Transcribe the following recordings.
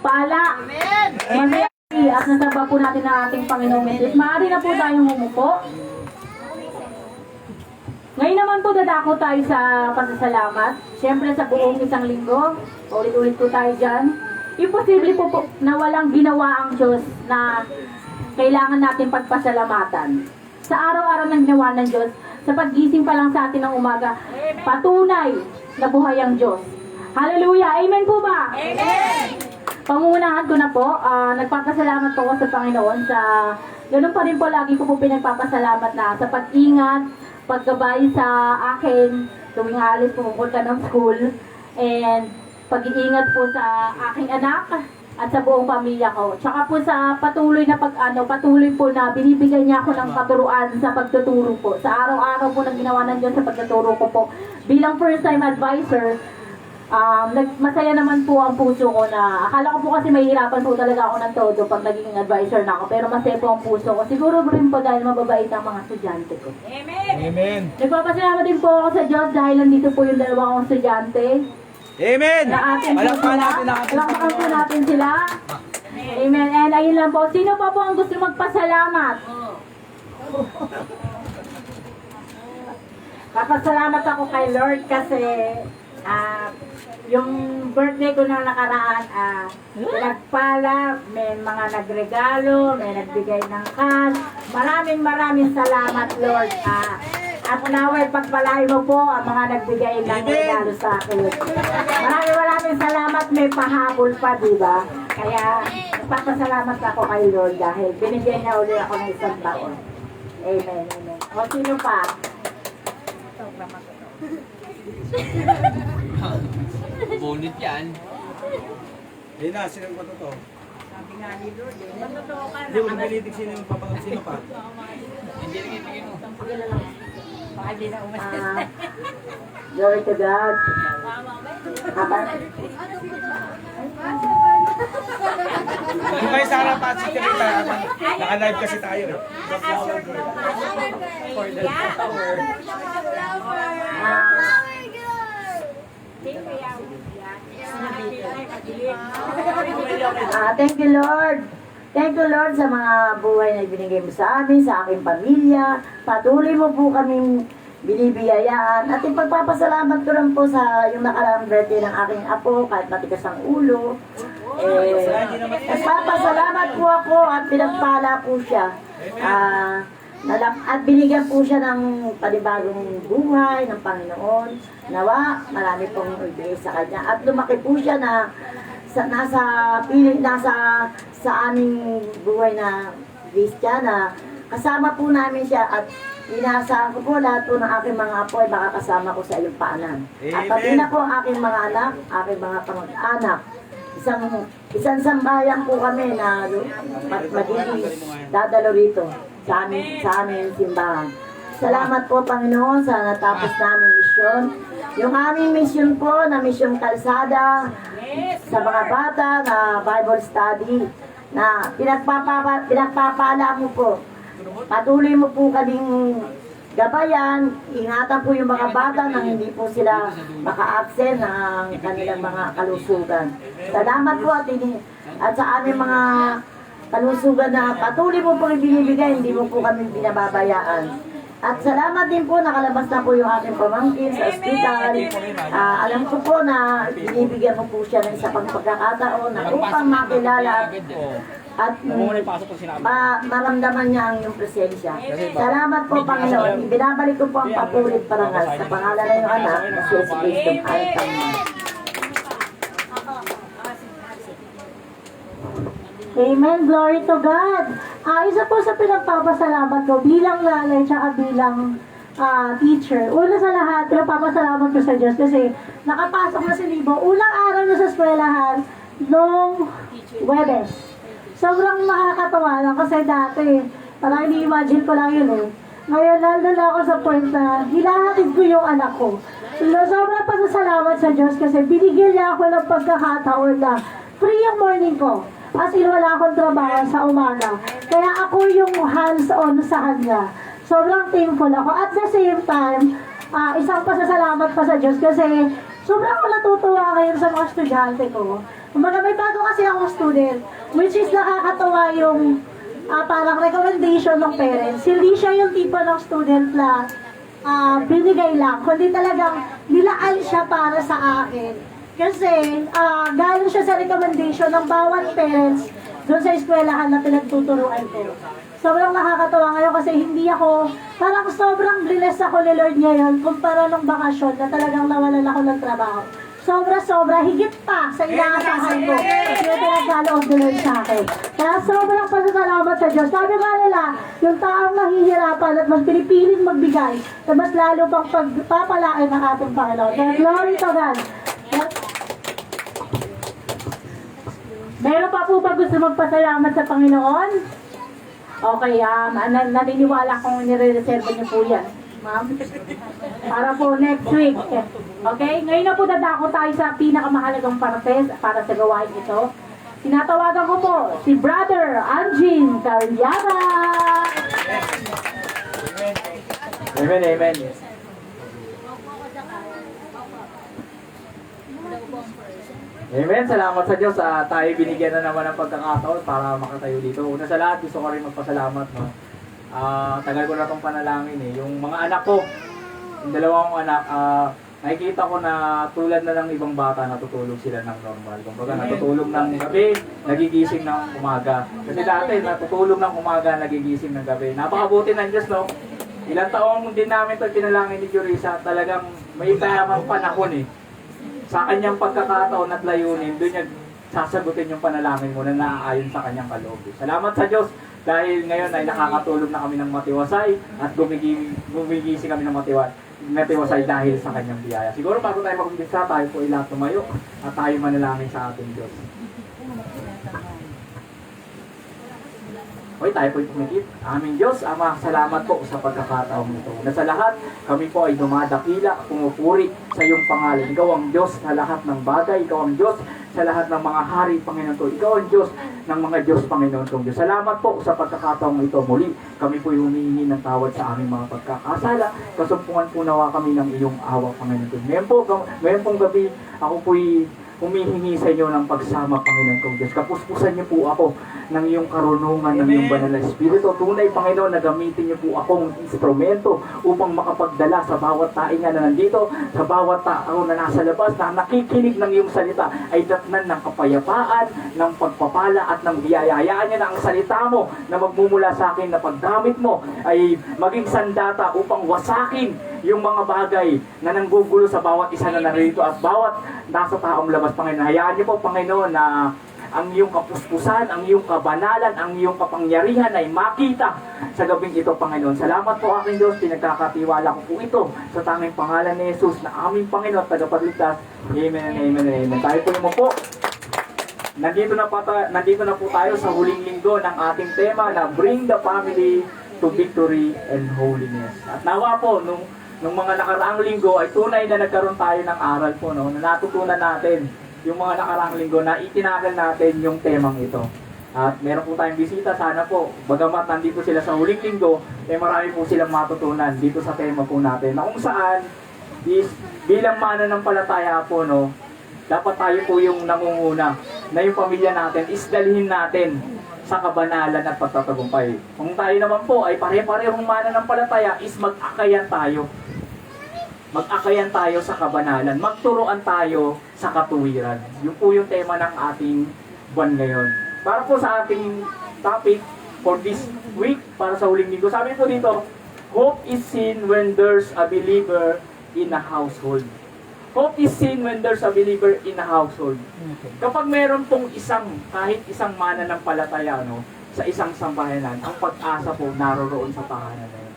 pagpala. Amen. At nasamba po natin ang ating Panginoong Yesus. Maaari na po tayong umupo. Ngayon naman po dadako tayo sa pasasalamat. Siyempre sa buong isang linggo, ulit-ulit po tayo dyan. Imposible po na walang ginawa ang Diyos na kailangan natin pagpasalamatan. Sa araw-araw ng ginawa ng Diyos, sa paggising pa lang sa atin ng umaga, patunay na buhay ang Diyos. Hallelujah! Amen po ba? Amen! Pangunahan ko na po, nagpapasalamat po ako sa Panginoon sa ganun pa rin po lagi ko po pinagpapasalamat na sa pag-ingat, paggabay sa akin tuwing alis pumunta ng school, and pag-iingat po sa aking anak at sa buong pamilya ko. Tsaka po sa patuloy na patuloy po na binibigyan niya ako ng katuruan sa pagtuturo po. Sa araw-araw po na ginawa ng Diyos sa pagtuturo ko po. Bilang first-time advisor, masaya naman po ang puso ko na akala ko po kasi mahihirapan po talaga ako ng todo pag naging advisor na ako, pero masaya po ang puso ko. Siguro rin po dahil mababait ang mga estudyante ko. Amen! Amen. Nagpapasalamat din po ako sa Diyos dahil nandito po yung dalawa kong estudyante. Amen. Na atin po Palakpakan sila. natin ang ating Palakpakan po Panginoon. natin sila. Amen. And ayun lang po. Sino pa po ang gusto magpasalamat? Papasalamat ako kay Lord kasi yung birthday ko na nakaraan, pinagpala, may mga nagregalo, may nagbigay ng cash. Maraming salamat, Lord. At naway pagpalain mo po ang mga nagbigay ng regalo sa akin. Maraming salamat, may pahabol pa, di ba? Kaya papasalamat ako kay Lord dahil binigyan niya ulit ako ng isang taon. Amen, amen. O sino pa? Bonit yan. Ayun na, sino yung patotoo? Sabi nga ni Lord, matotoo ka Hindi mo nabilitig sino yung papagod, sino pa? Hindi rin itigin mo. Baka di na umalis. Glory to God. Kung kayo sa harapan, si Teresa, naka-live kasi tayo eh. Thank you, Lord. Thank you, Lord, sa mga buhay na ibinigay mo sa amin, sa aking pamilya. Patuloy mo po kaming binibiyayaan. At ipagpapasalamat ko lang po sa yung nakaraang birthday ng aking apo, kahit matigas ang ulo. Nagpapasalamat po ako at pinagpala po siya. At binigyan po siya ng panibagong buhay ng Panginoon. Nawa, marami pong ibigay sa kanya. At lumaki po siya na nasa sa aming buhay na Kristiyana. Kasama po namin siya at inaasahan ko po lahat po ng aking mga apo ay makakasama ko sa iyong paanan. At pati na po ang aking mga anak, aking mga kamag-anak. Isang sambayan po kami na magiging dadalo rito sa aming simbahan. Salamat po, Panginoon, sa natapos namin misyon. Yung aming misyon po na misyong kalsada sa mga bata na Bible study na pinagpapala mo po. Patuloy mo po kaming gabayan, ingatan po yung mga bata nang hindi po sila maka-absent ng kanilang mga kalusugan. Salamat po at sa aming mga kalusugan na patuloy mo po ibinibigay, hindi mo po kami binababayaan. At salamat din po, nakalabas na po yung aking pamangkin sa ospital. Alam ko po na binibigyan mo po siya ng isa pang pagkakataon na upang makilala at maramdaman niya ang iyong presensya. Salamat po, Panginoon. Binabalik ko po ang papulit parangal sa pangalan ng iyong anak na si Jesus Cristo. Amen. Glory to God. Isa po sa pinagpapasalamat ko bilang nanay at bilang teacher. Una sa lahat, pinagpapasalamat ko sa Diyos kasi nakapasok na si Libo. Unang araw na sa eskwelahan noong Webes. Sobrang nakakatawa lang kasi dati, parang ini-imagine ko lang yun eh. Ngayon, nandun ako sa point na hilahatid ko yung anak ko. Sobrang pasasalamat sa Diyos kasi binigyan niya ako ng pagkakataon na free yung morning ko. As in, wala akong trabaho sa umaga. Kaya ako yung hands-on sa kanya. Sobrang thankful ako. At the same time, isang pasasalamat pa sa Diyos kasi sobrang ako natutuwa ngayon sa mga estudyante ko. Kumbaga may bago kasi akong student, which is nakakatawa yung parang recommendation ng parents. Hindi siya yung tipo ng student na binigay lang, kundi talagang nilaan siya para sa akin. Kasi galing siya sa recommendation ng bawat parents doon sa eskwelahan na pinagtuturuan ko. Sobrang nakakatawa ngayon kasi hindi ako, parang sobrang blessed ako ni Lord ngayon kumpara nung bakasyon na talagang nawalan ako ng trabaho. Sobra-sobra, higit pa sa inaasahan ko yung pinagkaloob ni Lord sa akin. Kaya sobrang pasasalamat sa Diyos. Sabi nga nila, yung taong nahihirapan at mas pinipiling magbigay, na mas lalo pang pagpapalain ng ating Panginoon. Kaya glory to God. Meron pa po ba gusto magpasalamat sa Panginoon? Okay, naniniwala kong nire-reserve niyo po yan, ma'am. Para po next week. Okay? Ngayon na po dadako tayo sa pinakamahalagang parte para sa gawain ito. Tinatawagan ko po si Brother Anjin Calyara. Amen, amen. Amen, salamat sa Diyos. Tayo binigyan na naman ng pagkakataon para makatayo dito. Una sa lahat, gusto ko rin magpasalamat. No? Tagal ko na itong panalangin eh. Yung mga anak ko, yung dalawang anak, nakikita ko na tulad na ng ibang bata, natutulog sila ng normal. Kumbaga, natutulog ng gabi, nagigising ng umaga. Kasi dati, natutulog ng umaga, nagigising ng gabi. Napakabuti ng Diyos, no? Ilang taong din namin ito pinalangin ni Jurisa, talagang may tamang panahon eh. Sa kanyang pagkakataon at layunin, doon niya sasagutin yung panalangin mo na naaayon sa kanyang kaloob. Salamat sa Diyos dahil ngayon ay nakakatulog na kami ng matiwasay at gumigising kami ng matiwasay dahil sa kanyang biyaya. Siguro bago tayo mag-umpisa, tayo po ilang tumayo at tayo manalangin sa ating Diyos. Hoy, tayo po tumikit. Aming Diyos, Ama, salamat po sa pagkakataong ito. Na sa lahat, kami po ay dumadakila, pumupuri sa iyong pangalan. Ikaw ang Diyos sa lahat ng bagay. Ikaw ang Diyos sa lahat ng mga hari, Panginoon ko. Ikaw ang Diyos ng mga Diyos, Panginoon kong Diyos. Salamat po sa pagkakataong ito. Muli, kami po ay humihingi ng tawad sa aming mga pagkakasala. Kasumpungan po nawa kami ng iyong awa, Panginoon ko. Ngayon pong gabi, ako po ay humihingi sa inyo ng pagsama, Panginoon kong Diyos. Kapuspusan niyo po ako ng iyong karunungan, ng iyong banal na Espiritu. Tunay, Panginoon, na gamitin niyo po akong instrumento upang makapagdala sa bawat tainga na nandito, sa bawat tao na nasa labas, na nakikinig ng iyong salita, ay datnan ng kapayapaan, ng pagpapala at ng biyaya. Hayaan niyo na ang salita mo na magmumula sa akin, na paggamit mo ay maging sandata upang wasakin yung mga bagay na nanggugulo sa bawat isa na narito at bawat nasa taong labas, Panginoon. Hayaan niyo po, Panginoon, na ang iyong kapuspusan, ang iyong kabanalan, ang iyong kapangyarihan ay makita sa gabing ito, Panginoon. Salamat po, aking Diyos. Pinagkakatiwala ko po ito sa tanging pangalan ni Jesus na aming Panginoon at tagapagligtas. Amen and amen and amen. Tayo po naman po. Nandito na po tayo sa huling linggo ng ating tema na Bring the Family to Victory and Holiness. At nawa po, nung mga nakaraang linggo ay tunay na nagkaroon tayo ng aral po, no, na natutunan natin yung mga nakaraang linggo na itinakal natin yung temang ito. At meron po tayong bisita, sana po, bagamat nandito sila sa huling linggo, eh marami po silang matutunan dito sa tema po natin. Na kung saan, is, bilang mananampalataya po, no, dapat tayo po yung nangunguna na yung pamilya natin is dalhin natin sa kabanalan at pagtatagumpay. Kung tayo naman po ay pare-parehong mananampalataya is mag-akayan tayo. Mag-akayan tayo sa kabanalan. Magturuan tayo sa katuwiran. Yun po yung tema ng ating buwan ngayon. Para po sa ating topic for this week, para sa huling linggo, sabi po dito, hope is seen when there's a believer in a household. Hope is seen when there's a believer in a household. Kapag meron pong kahit isang mananampalataya, no, sa isang sambahanan, ang pag-asa po naroroon sa tahanan na yun.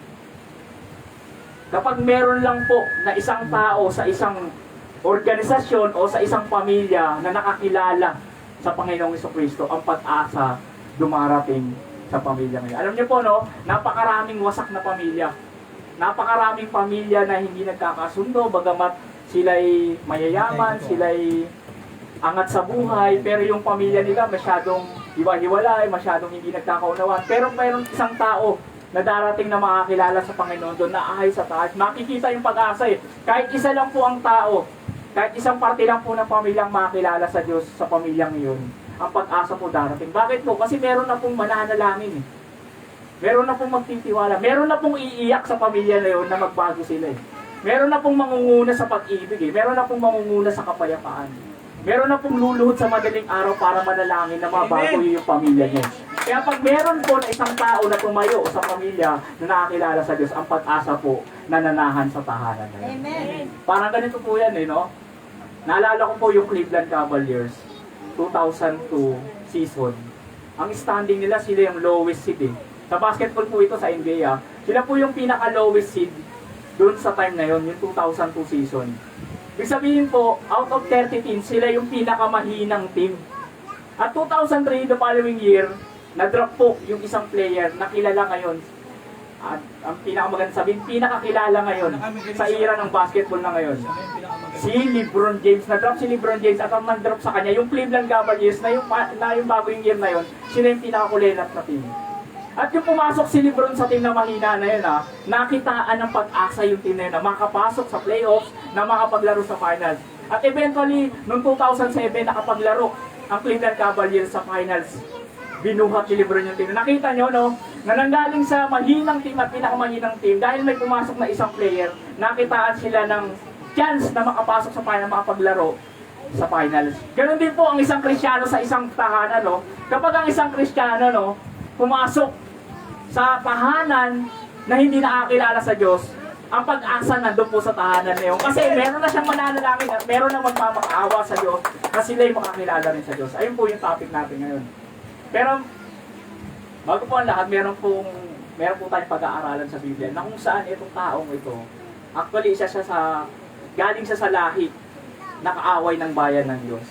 Kapag meron lang po na isang tao sa isang organisasyon o sa isang pamilya na nakakilala sa Panginoong Jesucristo, ang pag-asa dumarating sa pamilya ngayon. Alam niyo po, no, napakaraming wasak na pamilya. Napakaraming pamilya na hindi nagkakasundo, bagamat sila'y mayayaman, sila'y angat sa buhay, pero yung pamilya nila masyadong hiwa-hiwalay, masyadong hindi nagkakaunawan. Pero mayroong isang tao na darating na makakilala sa Panginoon doon, na ahay sa taas. Makikita yung pag-asa eh. Kahit isa lang po ang tao, kahit isang parte lang po ng pamilyang makakilala sa Diyos sa pamilyang iyon, ang pag-asa po darating. Bakit po? Kasi meron na pong mananalangin eh. Meron na pong magtitiwala. Meron na pong iiyak sa pamilya na yun na magbago sila eh. Meron na pong mangunguna sa pag-ibig eh. Meron na pong mangunguna sa kapayapaan. Meron na pong luluhod sa madaling araw para manalangin na mabago yung pamilya niyo. Kaya pag meron po na isang tao na tumayo sa pamilya na nakakilala sa Diyos, ang pag-asa po nananahan sa tahanan na yun. Amen. Parang ganito po yan eh, no? Naalala ko po yung Cleveland Cavaliers, 2002 season. Ang standing nila, sila yung lowest seed eh. Sa basketball po ito sa NBA sila po yung pinaka-lowest seed doon sa time na yon, yung 2002 season. Ibig sabihin po, out of 30 teams, sila yung pinakamahinang team. At 2003, the following year, na-drop po yung isang player na kilala ngayon. At ang pinakamaganda sabihin, pinakakilala ngayon sa era ng basketball na ngayon. Si LeBron James. Na-drop si LeBron James at ang man-drop sa kanya, yung Cleveland Cavaliers na yung bagong year na yon, sila yung pinakakulelat na team. At yung pumasok si LeBron sa team na mahina na yun, nakitaan ng pag-asa yung team na yun, na makapasok sa playoffs, na makapaglaro sa finals. At eventually, noong 2007, nakapaglaro ang Cleveland Cavaliers sa finals. Binuhat ni LeBron yung team. Nakita nyo, no? Na nanggaling sa mahinang team at pinakamahinang team, dahil may pumasok na isang player, nakitaan sila ng chance na makapasok sa final, makapaglaro sa finals. Ganon din po ang isang Kristiyano sa isang tahanan, no? Kapag ang isang Kristiyano, no, pumasok sa tahanan na hindi nakakilala sa Diyos, ang pag-asa nandun po sa tahanan na yun. Kasi meron na siyang mananalangin at meron na magmamakaawa sa Diyos na sila'y makakilala rin sa Diyos. Ayun po yung topic natin ngayon. Pero, bago po ang lahat, meron po tayong pag-aaralan sa Biblia na kung saan itong taong ito, actually galing siya sa lahi na kaaway ng bayan ng Diyos.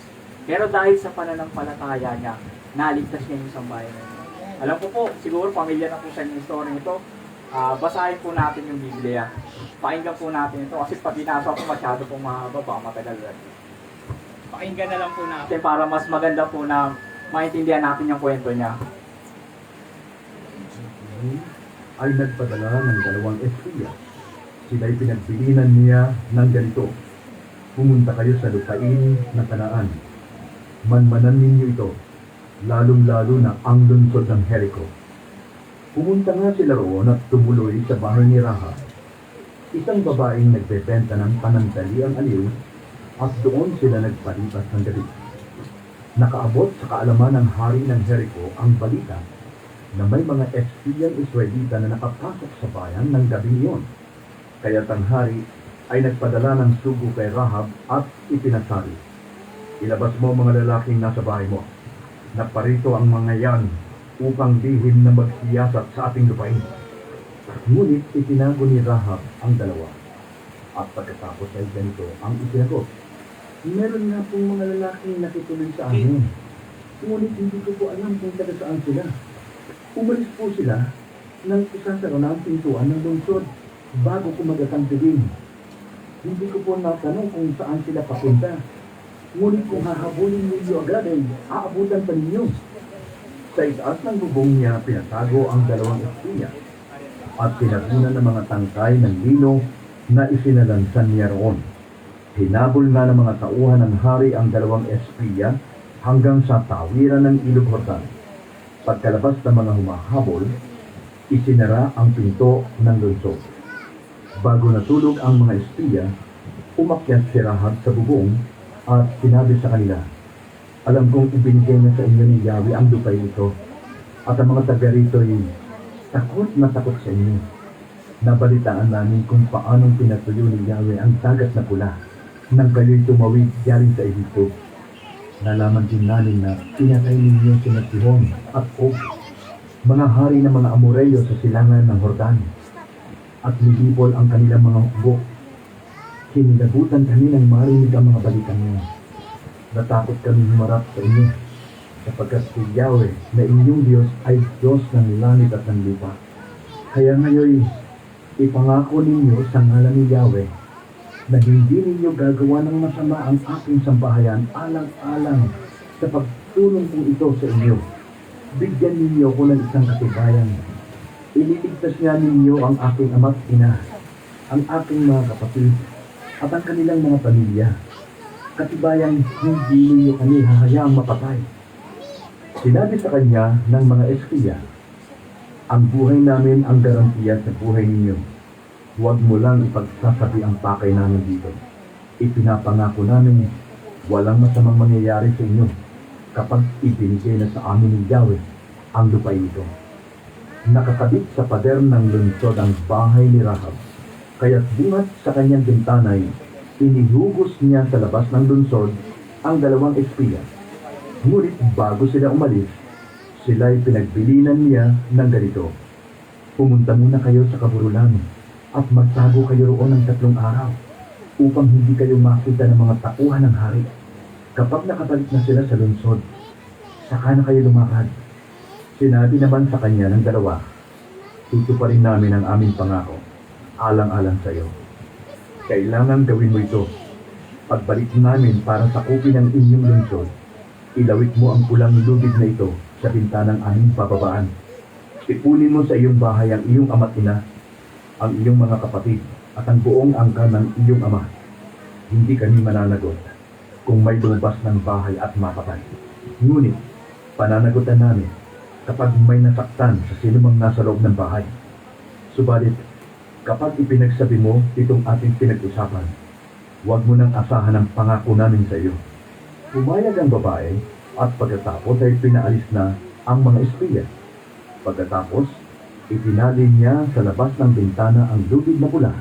Pero dahil sa pananampalataya niya, naligtas niya yung isang bayan ng Diyos. Alam ko po, siguro pamilya na po sa yung story ito. Basahin po natin yung Biblia. Pakinggan po natin ito kasi pag binasa ko masyado pong mahaba, baka matagal rin. Pakinggan na lang po natin para mas maganda po na maintindihan natin yung kwento niya. Ay nagpadala ng dalawang espiya. Sila'y pinagbilinan niya ng ganito: pumunta kayo sa lupain ng Kanaan. Manmanan ninyo ito, lalong-lalo na ang lungsod ng Jericho. Pumunta nga sila roon at tumuloy sa bahay ni Rahab, isang babaeng nagbebenta ng panandaliang aliw, at doon sila nagpalipas ng gabi. Nakaabot sa kaalaman ng hari ng Jericho ang balita na may mga espiyang Israelita na nakapasok sa bayan ng gabing iyon. Kaya't ang hari ay nagpadala ng sugo kay Rahab at ipinasabi, ilabas mo mga lalaking nasa bahay mo. Naparito ang mga yan upang lihim na magsiyasat sa ating lupain. Ngunit itinago ni Rahab ang dalawa. At pagkatapos ay ganito ang itinagot: meron nga pong mga lalaking nakituloy sa amin. Ngunit hindi ko po alam kung taga saan sila. Umalis po sila nang isasara na ang pintuan ng lungsod bago kumagat ang dilim. Hindi ko po natanong kung saan sila papunta. Ngunit kung hahabulin ninyo agad ay aabutan pa ninyo. Sa itaas ng bubong niya pinatago ang dalawang espiya at pinagunan ng mga tangkay ng lino na isinalansan niya roon. Hinabol nga ng mga tauhan ng hari ang dalawang espiya hanggang sa tawiran ng Ilog Jordan. Pagkalabas ng mga humahabol, isinara ang pinto ng lungsod. Bago natulog ang mga espiya, umakyat si Rahab sa bubong at sinabi sa kanila, alam kong ibinigay na sa inyo ni Yahweh ang lupay ito, at ang mga taga rito ay takot na takot sa inyo. Nabalitaan namin kung paanong pinatuyo ni Yahweh ang dagat na pula nang kayo'y tumawid galing sa Ehipto. Nalaman din namin na pinatay ninyo sina Sihon at Og, mga hari ng mga Amoreyo sa silangan ng Jordan, at nilipol ang kanilang mga hukbo. Kinilabutan kami ng marinig ang mga balitang niyo. Natakot kami humarap sa inyo, sapagkat si Yahweh na inyong Diyos ay Diyos ng langit at ng lupa. Kaya ngayon, ipangako ninyo sa ngalan ni Yahweh na hindi ninyo gagawa ng masama ang aking sambahayan alang-alang sa pagtulong kong ito sa inyo. Bigyan ninyo ko ng isang katibayan. Ililigtas nga ninyo ang aking ama't ina, ang aking mga kapatid, at ang kanilang mga pamilya. Katibayang hindi ninyo kami hahayaang mapatay. Sinabi sa kanya ng mga espiya, ang buhay namin ang garantiya sa buhay ninyo. Huwag mo lang ipagsasabi ang pakay namin dito. Ipinapangako namin walang masamang mangyayari sa inyo kapag ibinigay na sa amin ni Yahweh ang lupain ito. Nakakabit sa pader ng lungsod ang bahay ni Rahab, kaya't bungat sa kanyang bintanay, inihugos niya sa labas ng lungsod ang dalawang espiya. Ngunit bago sila umalis, sila'y pinagbilinan niya ng ganito, pumunta muna kayo sa kaburulan at magtago kayo roon ng 3 araw upang hindi kayo makita ng mga tauhan ng hari. Kapag nakabalik na sila sa lungsod, saka na kayo lumakad. Sinabi naman sa kanya ng dalawa, tutuparin namin ang aming pangako, alang-alang sa iyo. Kailangan gawin mo ito. Pagbalik namin para sakupin ang inyong lungsod, ilawit mo ang pulang lubid na ito sa bintanang aming bababaan. Ipunin mo sa iyong bahay ang iyong ama't ina, ang iyong mga kapatid, at ang buong angkan ng iyong ama. Hindi kami mananagot kung may lumabas ng bahay at mapatay. Ngunit, pananagutan namin kapag may nasaktan sa sinumang nasa loob ng bahay. Subalit, kapag ipinagsabi mo itong ating pinag-usapan, huwag mo nang asahan ang pangako namin sa iyo. Pumayag ang babae at pagkatapos ay pinaalis na ang mga espiya. Pagkatapos, itinali niya sa labas ng bintana ang lubid na pula.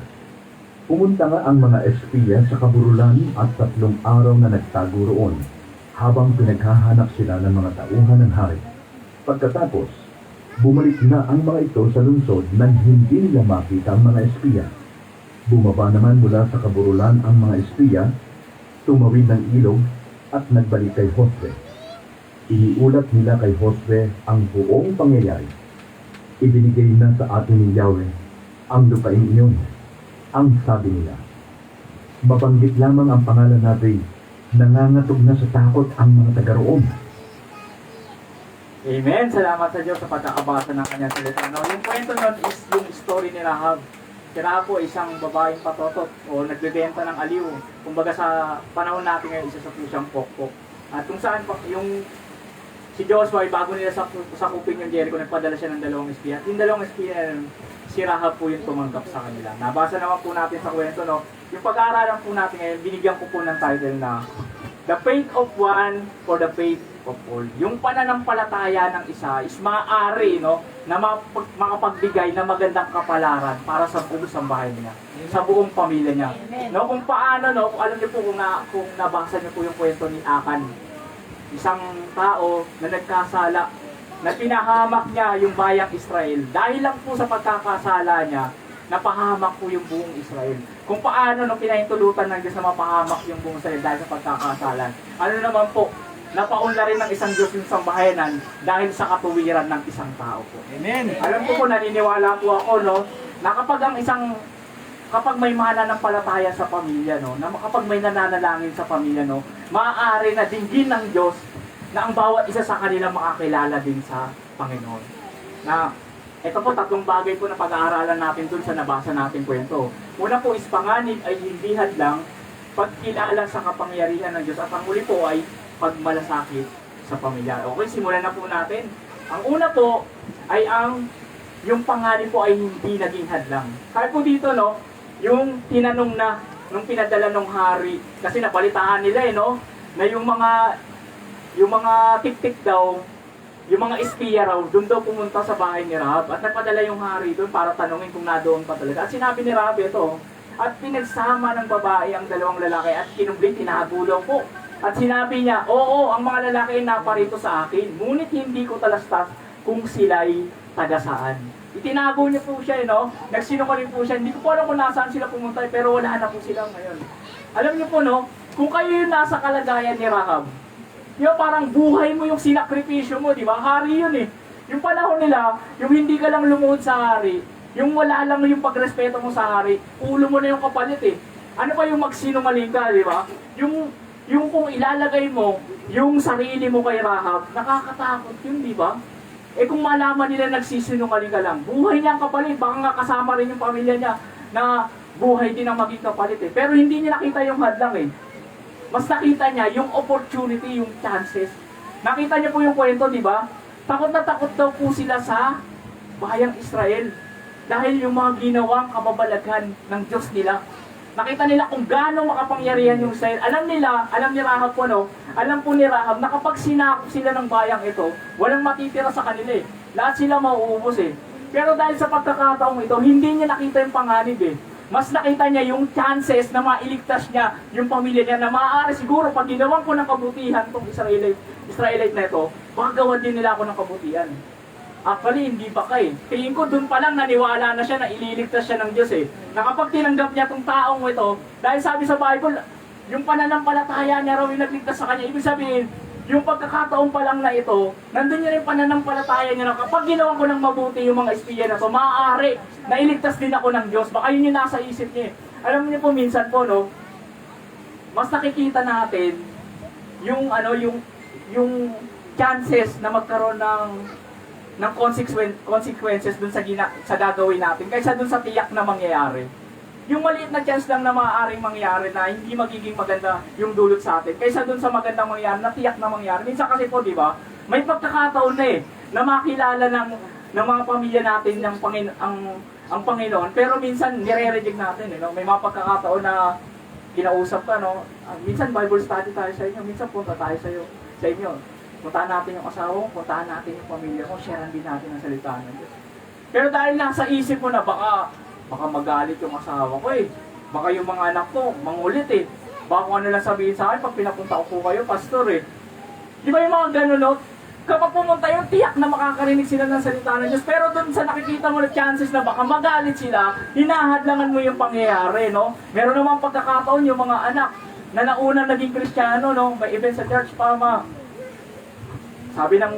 Pumunta nga ang mga espiya sa kaburulan at 3 araw na nagtago roon habang pinaghahanap sila ng mga tauhan ng hari. Pagkatapos, bumalik na ang mga ito sa lungsod nang hindi nila makita ang mga espiya. Bumaba naman mula sa kaburulan ang mga espiya, tumawid ng ilog at nagbalik kay Josue. Iniulat nila kay Josue ang buong pangyayari. Ibinigay na sa atin ni Yahweh ang lupain iyon. Ang sabi nila, mabanggit lamang ang pangalan natin, nangangatog na sa takot ang mga taga-roon. Amen. Salamat sa Diyos sa pagkakabasa ng kanyang salita. No, yung kwento nun is yung story ni Rahab. Si Rahab po isang babaeng patotot o nagbebenta ng aliw. Kumbaga sa panahon natin ngayon, isa sa pusyang pokpok. At kung saan yung si Joshua ay bago nila sakupin yung Jericho, nagpadala siya ng 2 espiya. At yung 2 espiya, si Rahab po yung tumanggap sa kanila. Nabasa naman po natin sa kwento, no? Yung pag-aaralan po natin ngayon, binigyan ko po ng title na The Faith of One for the Faith of All. Yung pananampalataya ng isa is maaari, no, na makapagbigay ng magandang kapalaran para sa buong sambahay niya, sa buong pamilya niya. No, kung paano, no, kung alam niyo po kung nabasa niyo po yung kwento ni Akan, isang tao na nagkasala, na pinahamak niya yung bayang Israel. Dahil lang po sa pagkakasala niya, napahamak po yung buong Israel. Kung paano nung pinahintulutan ng Diyos na mapahamak yung buong Israel dahil sa pagkakasalan. Ano naman po, napaunla rin ng isang Diyos yung sambahayanan dahil sa katuwiran ng isang tao po. Amen. Alam ko po, naniniwala po ako, no, na kapag may mananampalataya sa pamilya, no, na kapag may nananalangin sa pamilya, no, maaari na dinggin ng Diyos na ang bawat isa sa kanila makakilala din sa Panginoon. Na ito po, 3 bagay po na pag-aaralan natin dun sa nabasa natin kwento. Una po is panganib ay hindi hadlang pagkilala sa kapangyarihan ng Diyos. At ang huli po ay pagmalasakit sa pamilya. Okay, simulan na po natin. Ang una po ay yung panganib po ay hindi naging hadlang. Kaya po dito, no, yung tinanong na nung pinadala ng hari, kasi nabalitaan nila no, na yung mga tik-tik daw, yung mga espiya raw, doon daw pumunta sa bahay ni Rahab at nagpadala yung hari doon para tanungin kung nadoon pa talaga. At sinabi ni Rahab ito, at pinagsama ng babae ang 2 lalaki at kinubling tinahagulaw po. At sinabi niya, oo, ang mga lalaki ay naparito sa akin, ngunit hindi ko talastas kung sila'y taga saan. Itinago niya po siya, no? Nagsinungaling po siya. Hindi ko po alam kung nasaan sila pumunta, pero wala na po sila ngayon. Alam niyo po, no? Kung kayo yung nasa kalagayan ni Rahab, yung parang buhay mo yung sinakripisyo mo, di ba? Hari yun eh. Yung panahon nila, yung hindi ka lang lumuhod sa hari, yung wala lang yung pagrespeto mo sa hari, ulo mo na yung kapalit eh. Ano ba yung magsinungaling ka, di ba? Yung kung ilalagay mo yung sarili mo kay Rahab, nakakatakot yun, di ba? Eh kung malaman nila nagsisinungaling ka lang, buhay niya ang kapalit, baka nga kasama rin yung pamilya niya na buhay din ang maging kapalit eh. Pero hindi niya nakita yung hadlang eh. Mas nakita niya yung opportunity, yung chances Nakita niyo po yung kwento, di ba? Takot na takot daw po sila sa bayang Israel. Dahil yung mga ginawang kababalaghan ng Diyos nila. Nakita nila kung gaano makapangyarihan yung Israel. Alam ni Rahab po, no? Alam po ni Rahab na kapag sinakop sila ng bayang ito, walang matitira sa kanila eh. Lahat sila mauubos eh. Pero dahil sa pagkakataong ito, hindi niya nakita yung panganib eh. Mas nakita niya yung chances na mailigtas niya yung pamilya niya na maaari siguro pag ginawan ko ng kabutihan itong Israelite na ito, baka gawan din nila ako ng kabutihan. Actually, hindi pa kay. Tingin ko doon pa lang naniwala na siya na ililigtas siya ng Diyos eh. Na kapag tinanggap niya itong taong ito, dahil sabi sa Bible, yung pananampalataya niya raw yung nagligtas sa kanya. Ibig sabihin, yung pagkakataon pa lang na ito, nandun niya rin pananampalataya niya na kapag ginawa ko ng mabuti yung mga espiya na to, maaari na iligtas din ako ng Diyos. Baka yun yung nasa isip niya eh. Alam niyo po, minsan po, no, mas nakikita natin yung chances na magkaroon ng consequences dun sa gagawin natin kaysa dun sa tiyak na mangyayari. Yung maliit na chance lang na maaaring mangyari na hindi magiging maganda yung dulot sa atin kaysa dun sa magandang mangyayari na tiyak na mangyari. Minsan kasi po, di ba, may pagkakataon na eh na makilala ng mga pamilya natin ng ang Panginoon, pero minsan nire-reject natin eh, no? May mga pagkakataon na kinausap ka, no? Minsan Bible study tayo sa inyo, minsan punta tayo sa inyo. Puntahan natin yung asawa mo, puntahan natin yung pamilya mo, sharean din natin ang salita ng Diyos. Pero dahil nasa isip mo na baka magalit yung asawa ko eh. Baka yung mga anak ko, mangulit eh. Baka kung ano lang sabihin sa akin pag pinapunta ko po kayo, pastor eh. Di ba yung mga ganun, no? Kapag pumunta yung tiyak na makakarinig sila ng salita ng Diyos. Pero dun sa nakikita mo na chances na baka magalit sila, hinahadlangan mo yung pangyayari, no? Meron namang pagkakataon yung mga anak na naunang naging Kristiyano, no? May event sa church, sabi ng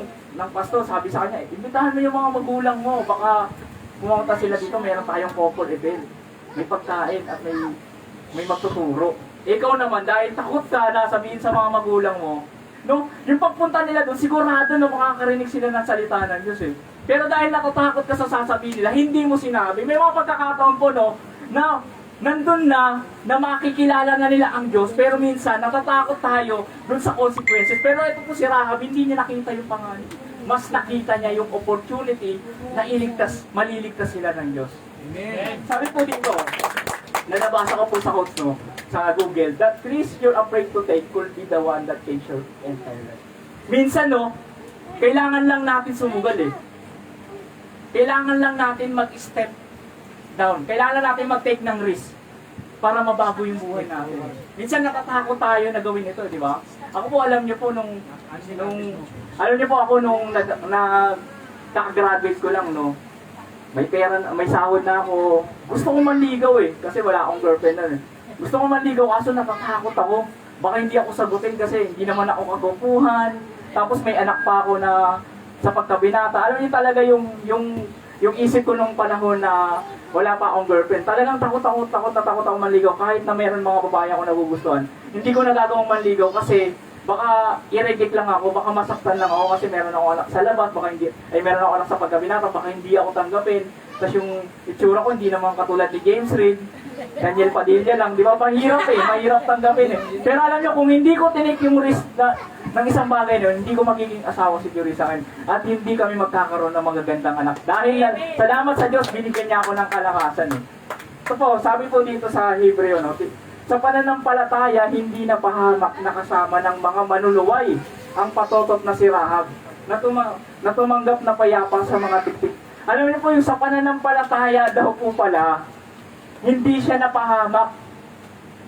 pastor, sabi sa kanya, imbitahan mo yung mga magulang mo, baka pumunta sila dito, meron tayong couple event. May pagkain at may magtuturo. Ikaw naman, dahil takot ka na sabihin sa mga magulang mo, no, yung pagpunta nila doon, sigurado na makakarinig sila ng salita ng Diyos eh. Pero dahil natatakot ka sa sasabihin nila, hindi mo sinabi. May mga pagkakataon po, no, na nandun na makikilala na nila ang Diyos, pero minsan natatakot tayo dun sa consequences. Pero ito po si Rahab, hindi niya nakita yung panganib. Mas nakita niya yung opportunity na maliligtas sila ng Diyos. Amen. Sabi po dito, na nabasa ko po sa quotes, no, sa Google, that risk you're afraid to take could be the one that change your entire life. Minsan, no, kailangan lang natin sumugal eh. Kailangan lang natin mag-step down. Kailangan natin mag-take ng risk para mabago yung buhay natin. Minsan natatakot tayo na gawin ito, di ba? Ako po, alam niyo po nung nakagraduate ko lang, no. May pera, may sahod na ako. Gusto ko manligaw eh, kasi wala akong girlfriend na eh. Gusto ko manligaw kaso natatakot ako. Baka hindi ako sagutin kasi hindi naman ako kagwapuhan. Tapos may anak pa ako na sa pagkabinata. Alam niyo talaga yung isip ko nung panahon na wala pa akong girlfriend. Talagang takot ako manligaw kahit na meron mga babae ako nagugustuhan. Hindi ko nagagawang manligaw kasi baka i-reject lang ako, baka masaktan lang ako kasi meron ako anak sa labas, meron ako anak sa pagkabinata, baka hindi ako tanggapin. Tapos yung itsura ko hindi naman katulad ni James Reid, Daniel Padilla lang, di ba? Mahirap tanggapin eh. Pero alam niyo, kung hindi ko tinake yung risk ng isang bagay nun, hindi ko magiging asawa si Curie sa akin. At hindi kami magkakaroon ng magagandang anak. Dahil yan, salamat sa Diyos, binigyan niya ako ng kalakasan eh. So po, sabi po dito sa Hebreo, no, sa pananampalataya, hindi napahamak na kasama ng mga manuluway ang patotot na si Rahab na tumanggap na payapa sa mga tiktik. Alam niyo po, yung sa pananampalataya daw po pala, hindi siya napahamak,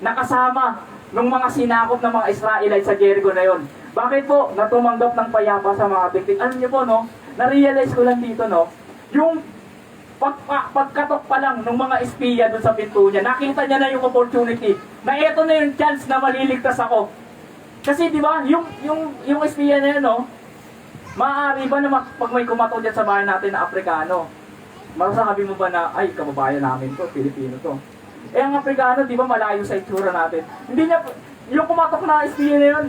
nakasama ng mga sinakop ng mga Israelite sa Jericho na yon. Bakit po? Natumanggap ng payapa sa mga tiktik. Alam niyo po, no? Na-realize ko lang dito, no? Yung pagkatok pa lang ng mga espiya doon sa pinto niya, nakita niya na yung opportunity na ito na yung chance na maliligtas ako. Kasi di ba, yung espiya na yun, no? Maaari ba na pag may kumato dyan sa bahay natin na Afrikano, masasabi mo ba na, ay, kababayan namin to, Pilipino to. Eh, ang Afrikano, di ba, malayo sa itsura natin. Hindi niya, yung kumatok na espiya na yun,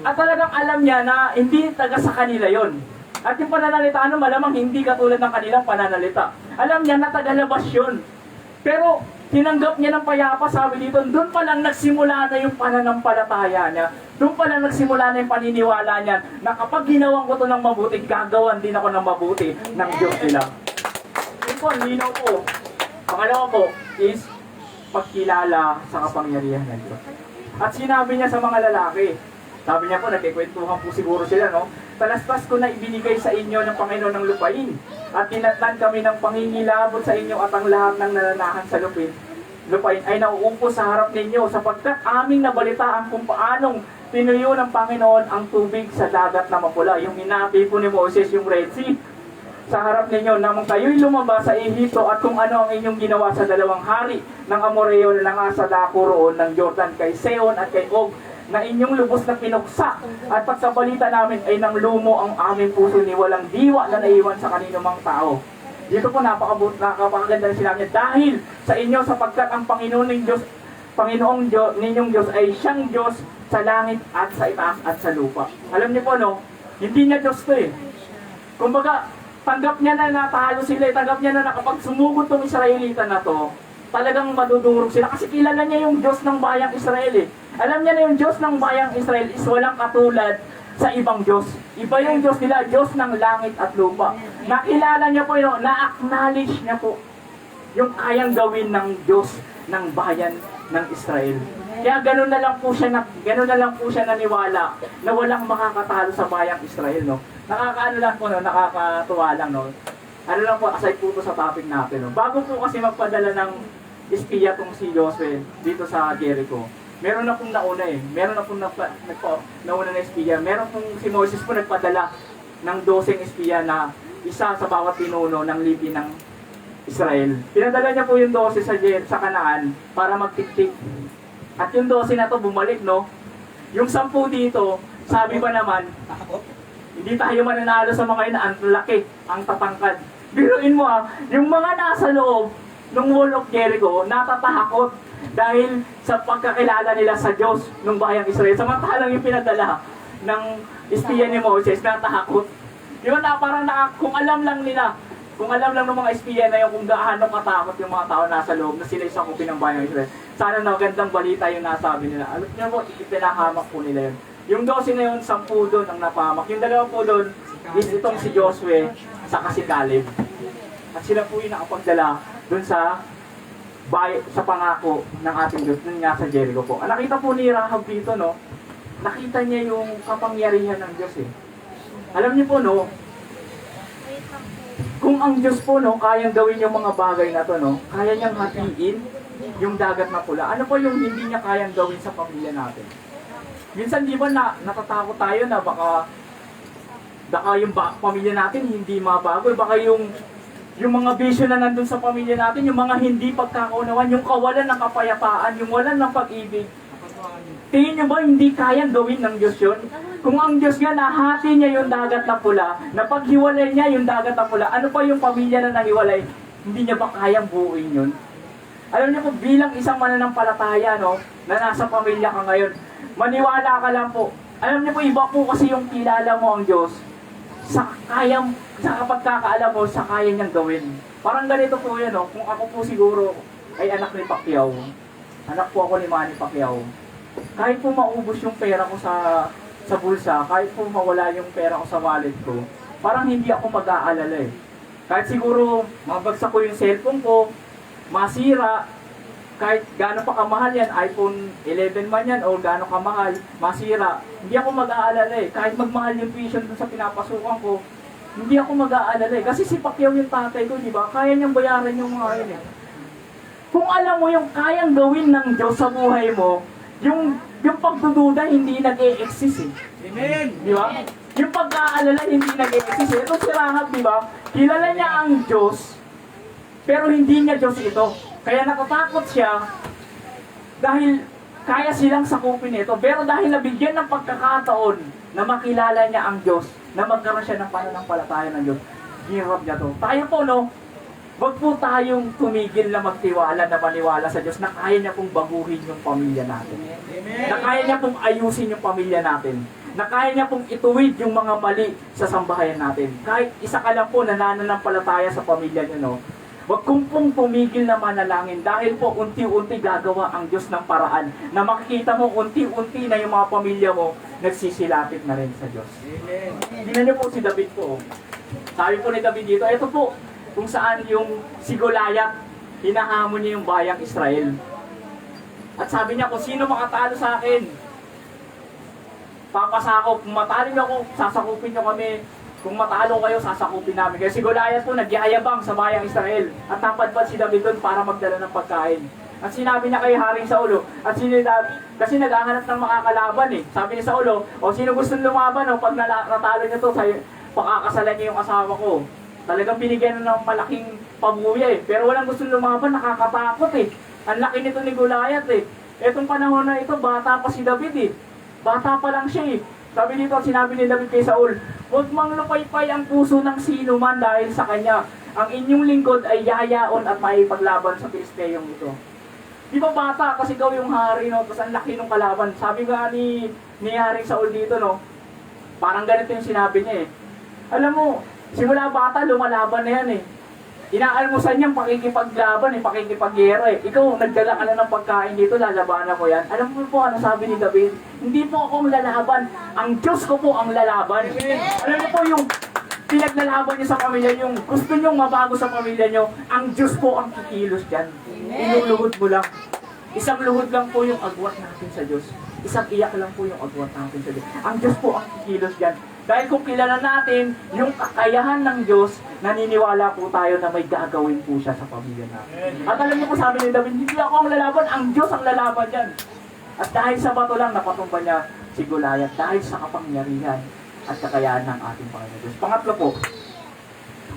at talagang alam niya na hindi taga sa kanila yon. At yung pananalita, malamang hindi katulad ng kanilang pananalita. Alam niya na tagalabas yun. Pero, Tinanggap niya ng payapa, sabi dito, doon pa lang nagsimula na yung pananampalataya niya. Doon pa lang nagsimula na yung paniniwala niya na kapag ginawan ko to ng mabuti, gagawan din ako ng mabuti ng Diyos nila. Yun po, ang linaw po. Pangalawa po is pagkilala sa kapangyarihan ng Diyos. At sinabi niya sa mga lalaki, sabi niya po, nagkikwentuhan po siguro sila, no? Talastas ko na ibinigay sa inyo ng Panginoon ng lupain at tinatnan kami ng pangingilabot sa inyo at ang lahat ng nananahan sa lupain ay nauupo sa harap ninyo sapagkat aming nabalitaan kung paanong tinuyo ng Panginoon ang tubig sa dagat na mapula. Yung hinapi po ni Moses yung Red Sea sa harap ninyo namang kayo'y lumabas sa Ehipto at kung ano ang inyong ginawa sa dalawang hari ng Amoreo na nasa dako roon ng Jordan kay Seon at kay Og na inyong lubos na pinuksa at pagkabalita namin ay nang lumo ang aming puso ni walang diwa na naiwan sa kanino mang tao. Dito po napakaganda na sinabi niya, dahil sa inyo sapagkat ang Panginoong Diyos, ninyong Diyos ay siyang Diyos sa langit at sa itaas at sa lupa. Alam niyo po, no? Hindi niya Diyos to eh. Kumbaga, tanggap niya na natalo sila, tanggap niya na kapag sumugod tong Israelita na to, talagang madudurog sila kasi kilala niya yung Diyos ng bayang Israel eh. Alam niya na yung Diyos ng bayang Israel is walang katulad sa ibang Diyos. Iba yung Diyos nila, Diyos ng langit at lupa. Nakilala niya po yun, na-acknowledge niya po yung kayang gawin ng Diyos ng bayan ng Israel. Kaya gano'n na lang po siya naniwala na walang makakatalo sa bayang Israel, no? Nakakaano lang po, no? Nakakatuwa lang, no? Ano lang po, aside po sa topic natin, no? Bago po kasi magpadala ng espiya tong si Joshua dito sa Jericho, meron na pong nauna eh. Meron na pong nauna na espiya. Meron pong si Moses po nagpadala ng 12 espiya na isa sa bawat pinuno ng lipi ng Israel. Pinadala niya po yung 12 sa Kanaan para magtiktik. At yung 12 na to bumalik, no? Yung 10 dito, sabi ba naman, hindi tayo mananalo sa mga yun, ang laki, ang tatangkad. Biruin mo yung mga nasa loob ng Wall of Jericho, natatakot dahil sa pagkakilala nila sa Diyos ng bayang Israel. Samantalang yung pinadala ng espiya ni Moses, natakot. Yun na parang kung alam lang ng mga espiya na yung kung gaano katakot yung mga tao nasa loob na sila isang kupin ng bayang Israel. Sana na gandang balita yung nasabi nila. Alam niyo po, ipinahamak po nila yun. Yung 12 na yun, 10 doon ang napahamak. Yung 2 po doon is itong si Joshua sa si Caleb. At sila po yung nakapagdala doon sa pangako ng ating Diyos, dun nga sa Jericho po. Nakita po ni Rahab dito, no? Nakita niya yung kapangyarihan ng Diyos eh. Alam niyo po, no? Kung ang Diyos po, no, kayang gawin yung mga bagay na to, no? Kaya niyang hatiin yung dagat na pula. Ano po yung hindi niya kayang gawin sa pamilya natin? Minsan di ba natatakot tayo na baka yung pamilya natin hindi mabago, baka yung mga bisyo na nandun sa pamilya natin, yung mga hindi pagkakaunawan, yung kawalan ng kapayapaan, yung walan ng pag-ibig. Tingin nyo ba hindi kayang gawin ng Diyos yun? Kung ang Diyos nga nahati niya yung dagat na pula, napaghiwalay niya yung dagat na pula, ano pa yung pamilya na nahiwalay? Hindi niya ba kayang buuin yun? Alam niyo po, bilang isang mananampalataya, no, na nasa pamilya ka ngayon, maniwala ka lang po. Alam niyo po, iba po kasi yung kilala mo ang Diyos sa kapag kakaalam mo, sa kaya niyang gawin. Parang ganito po yan, no? Kung ako po siguro ay anak ni Pacquiao, anak po ako ni Manny Pacquiao, kahit po maubos yung pera ko sa bulsa, kahit po mawala yung pera ko sa wallet ko, parang hindi ako mag-aalala eh. Kahit siguro mabagsak ko yung cellphone ko, masira, kahit gaano pa kamahal yan, iPhone 11 man yan, o gaano kamahal, masira, hindi ako mag-aalala eh. Kahit magmahal yung tuition dun sa pinapasukan ko, hindi ako mag-aalala eh. Kasi si Pacquiao yung tatay ko, di ba? Kaya niyang bayaran yung mga yun eh. Kung alam mo yung kayang gawin ng Diyos sa buhay mo, yung pagdududa hindi nag-e-exist eh. Amen! Di ba? Yung pag-aalala hindi nag-e-exist eh. Ito si Rahab, di ba? Kilala niya ang Diyos, pero hindi niya Diyos ito. Kaya natatakot siya dahil kaya silang sakupin ito. Pero dahil nabigyan ng pagkakataon na makilala niya ang Diyos, na magkaroon siya ng pananampalataya ng Diyos, hirap niya to. Tayo po, no? Wag po tayong tumigil na magtiwala, na maniwala sa Diyos na kaya niya pong baguhin yung pamilya natin. Na kaya niya pong ayusin yung pamilya natin. Na kaya niya pong ituwid yung mga mali sa sambahayan natin. Kahit isa ka lang po na nananampalataya sa pamilya niyo, no? Huwag kong pong tumigil na manalangin dahil po unti-unti gagawa ang Diyos ng paraan na makikita mo unti-unti na yung mga pamilya mo nagsisilapit na rin sa Diyos. Tingnan niyo po si David po. Sabi po ni David dito, ito po kung saan yung si Goliath, hinahamon niya yung bayang Israel. At sabi niya, kung sino makatalo sa akin, papasakop. Kung matalo niyo ako, sasakupin niyo kami. Kung matalo kayo, sasakupin namin. Kaya si Goliath po, nagyayabang sa bayang Israel. At napadpad si David doon para magdala ng pagkain. At sinabi niya kay Haring Saulo, at kasi naghahanap ng makakalaban eh. Sabi ni Saulo, o sino gusto lumaban, o pag natalo niyo to, pakakasalan niyo yung asawa ko. Talagang binigyan ng malaking pabuya eh. Pero walang gusto lumaban, nakakatakot eh. Ang laki nito ni Goliath eh. Etong panahon na ito, bata pa si David eh. Bata pa lang siya eh. Sabi dito, sinabi ni David kay Saul, huwag mang lupaypay ang puso ng sino man dahil sa kanya. Ang inyong lingkod ay yayaon at maipaglaban sa Pilisteyong ito. Di ba bata? Kasi ikaw yung hari, no? Tapos ang laki ng kalaban. Sabi nga ni Haring Saul dito, no? Parang ganito yung sinabi niya eh. Alam mo, simula bata, lumalaban na yan eh. Inaalmusan niyang pakikipaglaban eh, pakikipagyera eh. Ikaw, nagdala ka na ng pagkain dito, lalabanan mo yan. Alam mo po ano sabi ni David? Hindi po ako ang lalaban, ang Diyos ko po ang lalaban. Alam niyo po yung pinaglalaban niyo sa pamilya niyo, gusto niyo mabago sa pamilya niyo, ang Diyos po ang kikilos dyan. Inuluhod mo lang. Isang luhod lang po yung agwat natin sa Diyos. Isang iyak lang po yung agwat natin sa Diyos. Ang Diyos po ang kikilos dyan. Dahil kung kilala natin yung kakayahan ng Diyos, naniniwala po tayo na may gagawin po siya sa pamilya natin. At alam niyo po sabi ni David, hindi ako ang lalaban, ang Diyos ang lalaban yan. At dahil sa bato lang, napatumba niya si Goliath dahil sa kapangyarihan at kakayahan ng ating Panginoon Diyos. Pangatlo po,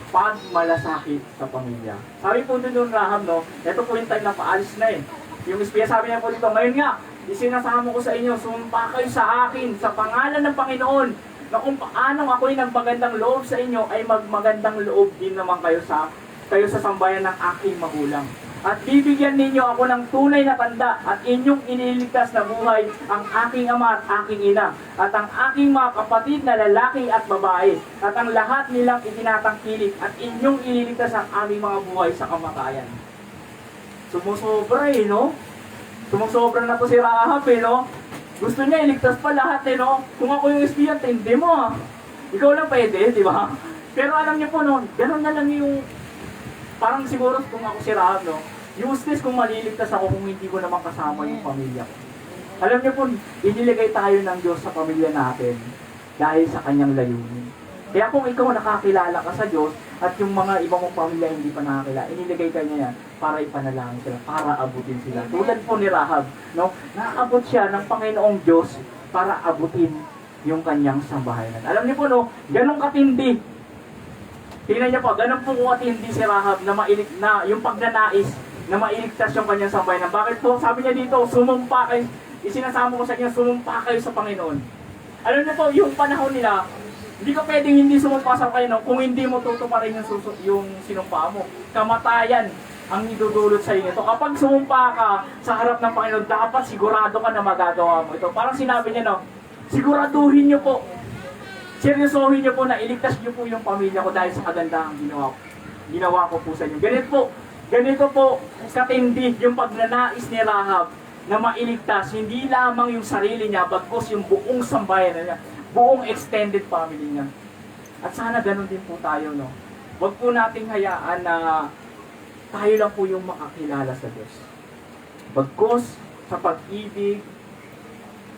pagmalasakit sa pamilya. Sabi po din yung Rahab, no, ito po yung time na paalis na eh. Yung espiya sabi niya po dito, ngayon nga, isinasama ko sa inyo, sumpa kayo sa akin, sa pangalan ng Panginoon, na kung paano ako'y nagmagandang loob sa inyo, ay magmagandang loob din naman kayo sa sambayan ng aking magulang. At bibigyan ninyo ako ng tunay na tanda at inyong iniligtas na buhay ang aking ama at aking ina at ang aking mga kapatid na lalaki at babae at ang lahat nilang itinatangkilik at inyong iniligtas ang aming mga buhay sa kamatayan. Sumusobra eh, no? Sumusobra na to si Rahab eh, no? Gusto niya iligtas pa lahat eh, no? Kung ako yung espiyan, hindi mo ah. Ikaw lang pwede, di ba? Pero alam niyo po, no? Ganun na lang yung parang siguro kung ako si Rahab, no? Useless kung maliligtas ako kung hindi ko naman kasama yung pamilya ko. Alam niyo po, iniligay tayo ng Diyos sa pamilya natin dahil sa kanyang layunin. Kaya kung ikaw nakakilala ka sa Diyos at yung mga ibang mong pamilya hindi pa nakakilala, iniligay ka niya yan para ipanalangin sila, para abutin sila. Tulad po ni Rahab, no? Naabot siya ng Panginoong Diyos para abutin yung kanyang sambahayan. Alam niyo po, no? Ganong katindi. Tingnan niyo po, ganun po katindi si Rahab na yung pagnanais na mailigtas yung kanyang sambahayan. Bakit po? Sabi niya dito, sumumpa kayo, isinasama ko sa inyo, sumumpa kayo sa Panginoon. Alam niyo po, yung panahon nila, hindi ka pwedeng hindi sumumpa sa Panginoon kung hindi mo tutuparin yung sinumpa mo. Kamatayan ang idudulot sa inyo. Kapag sumumpa ka sa harap ng Panginoon, dapat sigurado ka na magagawa mo ito. Parang sinabi niya, no, siguraduhin niyo po, seryosohin niyo po na iligtas niyo po yung pamilya ko dahil sa kagandahang ginawa ko po sa inyo. Ganito po katindi yung pagnanais ni Rahab na mailigtas, hindi lamang yung sarili niya, bagkus yung buong sambayan niya, buong extended family niya. At sana ganun din po tayo, no? Huwag po nating hayaan na tayo lang po yung makakilala sa Diyos. Bagkus sa pag-ibig,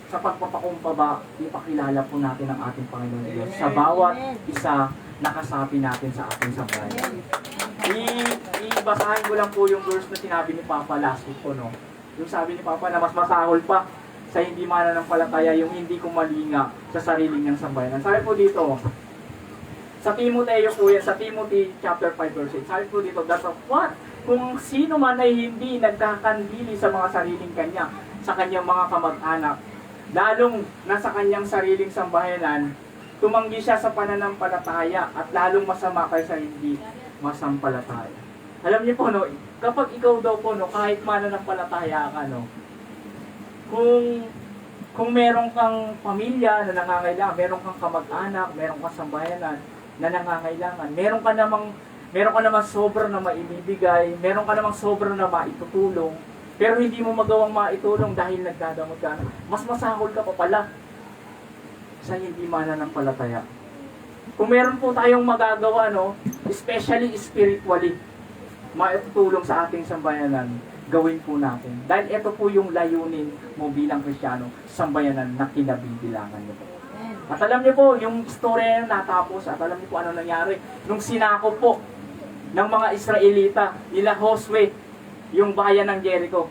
sa pagpapakumbaba, ipakilala po natin ang ating Panginoon Diyos sa bawat isa na kasapi natin sa ating sambayan. Ibasahin ko lang po yung verse na sinabi ni Papa last week po, no? Yung sabi ni Papa na mas masahol pa sa hindi mananampalataya yung hindi kumalinga sa sarili niyang sambayanan. Sabi po dito, sa Timoteo po yan, sa Timothy chapter 5 verse 8, sabi po dito, that's of what? Kung sino man ay hindi nagkakandili sa mga sariling kanya, sa kanyang mga kamag-anak, lalong nasa kanyang sariling sambayanan, tumanggi siya sa pananampalataya at lalong masama kaysa hindi masampalataya. Alam niyo po, no, kapag ikaw daw po, no, kahit mananampalataya ka, no, kung meron kang pamilya na nangangailangan, meron kang kamag-anak, meron kang sambayanan na nangangailangan, meron ka namang meron ka namang sobra na maibibigay, meron ka namang sobra na maitutulong, pero hindi mo magawang maitulong dahil nagdadamot ka, mas masahol ka pa pala sa hindi mananampalataya. Kung meron po tayong magagawa, no, especially spiritually, maitutulong sa ating sambayanan, gawin po natin. Dahil ito po yung layunin mo bilang Kristiyano, sambayanan na kinabibilangan niyo po. At alam niyo po, yung istorya na natapos, at alam niyo po ano nangyari, nung sinakop po ng mga Israelita, nila Josue, yung bayan ng Jericho.